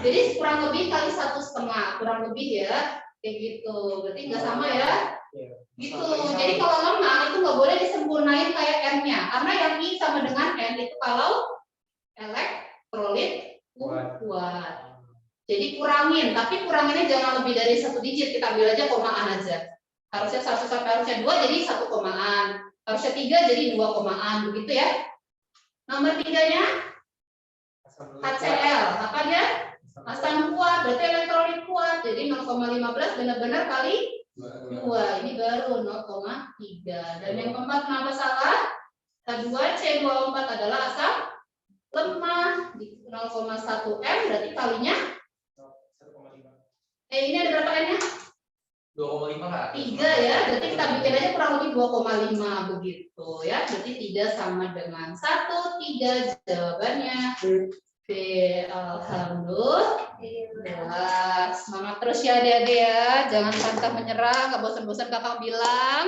Jadi kurang lebih kali 1,5, kurang lebih ya. Kayak gitu. Berarti nggak sama ya? Gitu. Jadi kalau lemah itu nggak boleh disempurnain kayak M-nya. Karena yang I sama dengan N itu kalau elektrolit kuat. Jadi kurangin, tapi kuranginnya jangan lebih dari 1 digit. Kita ambil aja komaan aja. Harusnya 1 sampai harusnya 2 jadi 1 komaan. Harusnya 3 jadi 2 komaan, begitu ya. Nomor 3-nya HCl. Apa dia? Asam kuat, berarti elektrolit kuat. Jadi 0,15 benar-benar kali 2. Ini baru 0,3. Dan yang keempat kenapa salah? H2C24 adalah asam lemah di 0,1 M berarti kalinya ini ada berapa N-nya? 2,5 Kak. 3 ya. Berarti kita bikin aja kurang lebih 2,5 begitu ya. Berarti 3 sama dengan 1, 3 jawabannya. B. Alhamdulillah. Semangat terus ya adik-adik ya. Jangan pantang menyerah, nggak bosan-bosan kakak bilang.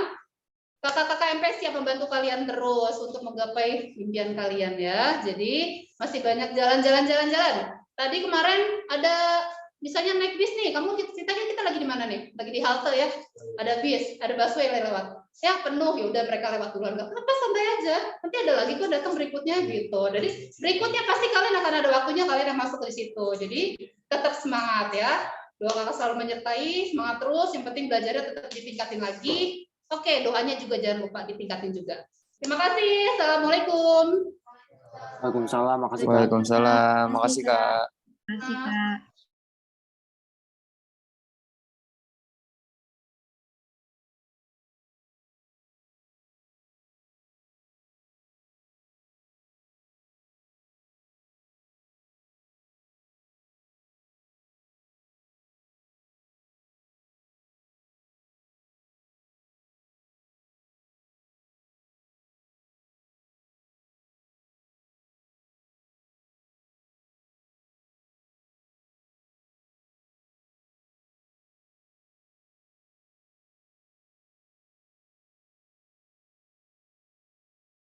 Kakak-kakak MP siap membantu kalian terus untuk menggapai impian kalian ya. Jadi masih banyak jalan-jalan. Tadi kemarin ada misalnya naik bis nih, kamu ceritanya kita lagi di mana nih? Lagi di halte ya. Ada bis, ada busway yang lewat. Ya penuh, ya udah mereka lewat duluan. Enggak apa-apa, santai aja. Nanti ada lagi kok datang berikutnya gitu. Jadi berikutnya pasti kalian akan ada waktunya kalian yang masuk di situ. Jadi tetap semangat ya. Doa kakak selalu menyertai, semangat terus. Yang penting belajarnya tetap ditingkatin lagi. Oke, doanya juga jangan lupa ditingkatin juga. Terima kasih. Assalamualaikum. Waalaikumsalam, makasih Kak. Waalaikumsalam. Makasih Kak. Makasih Kak.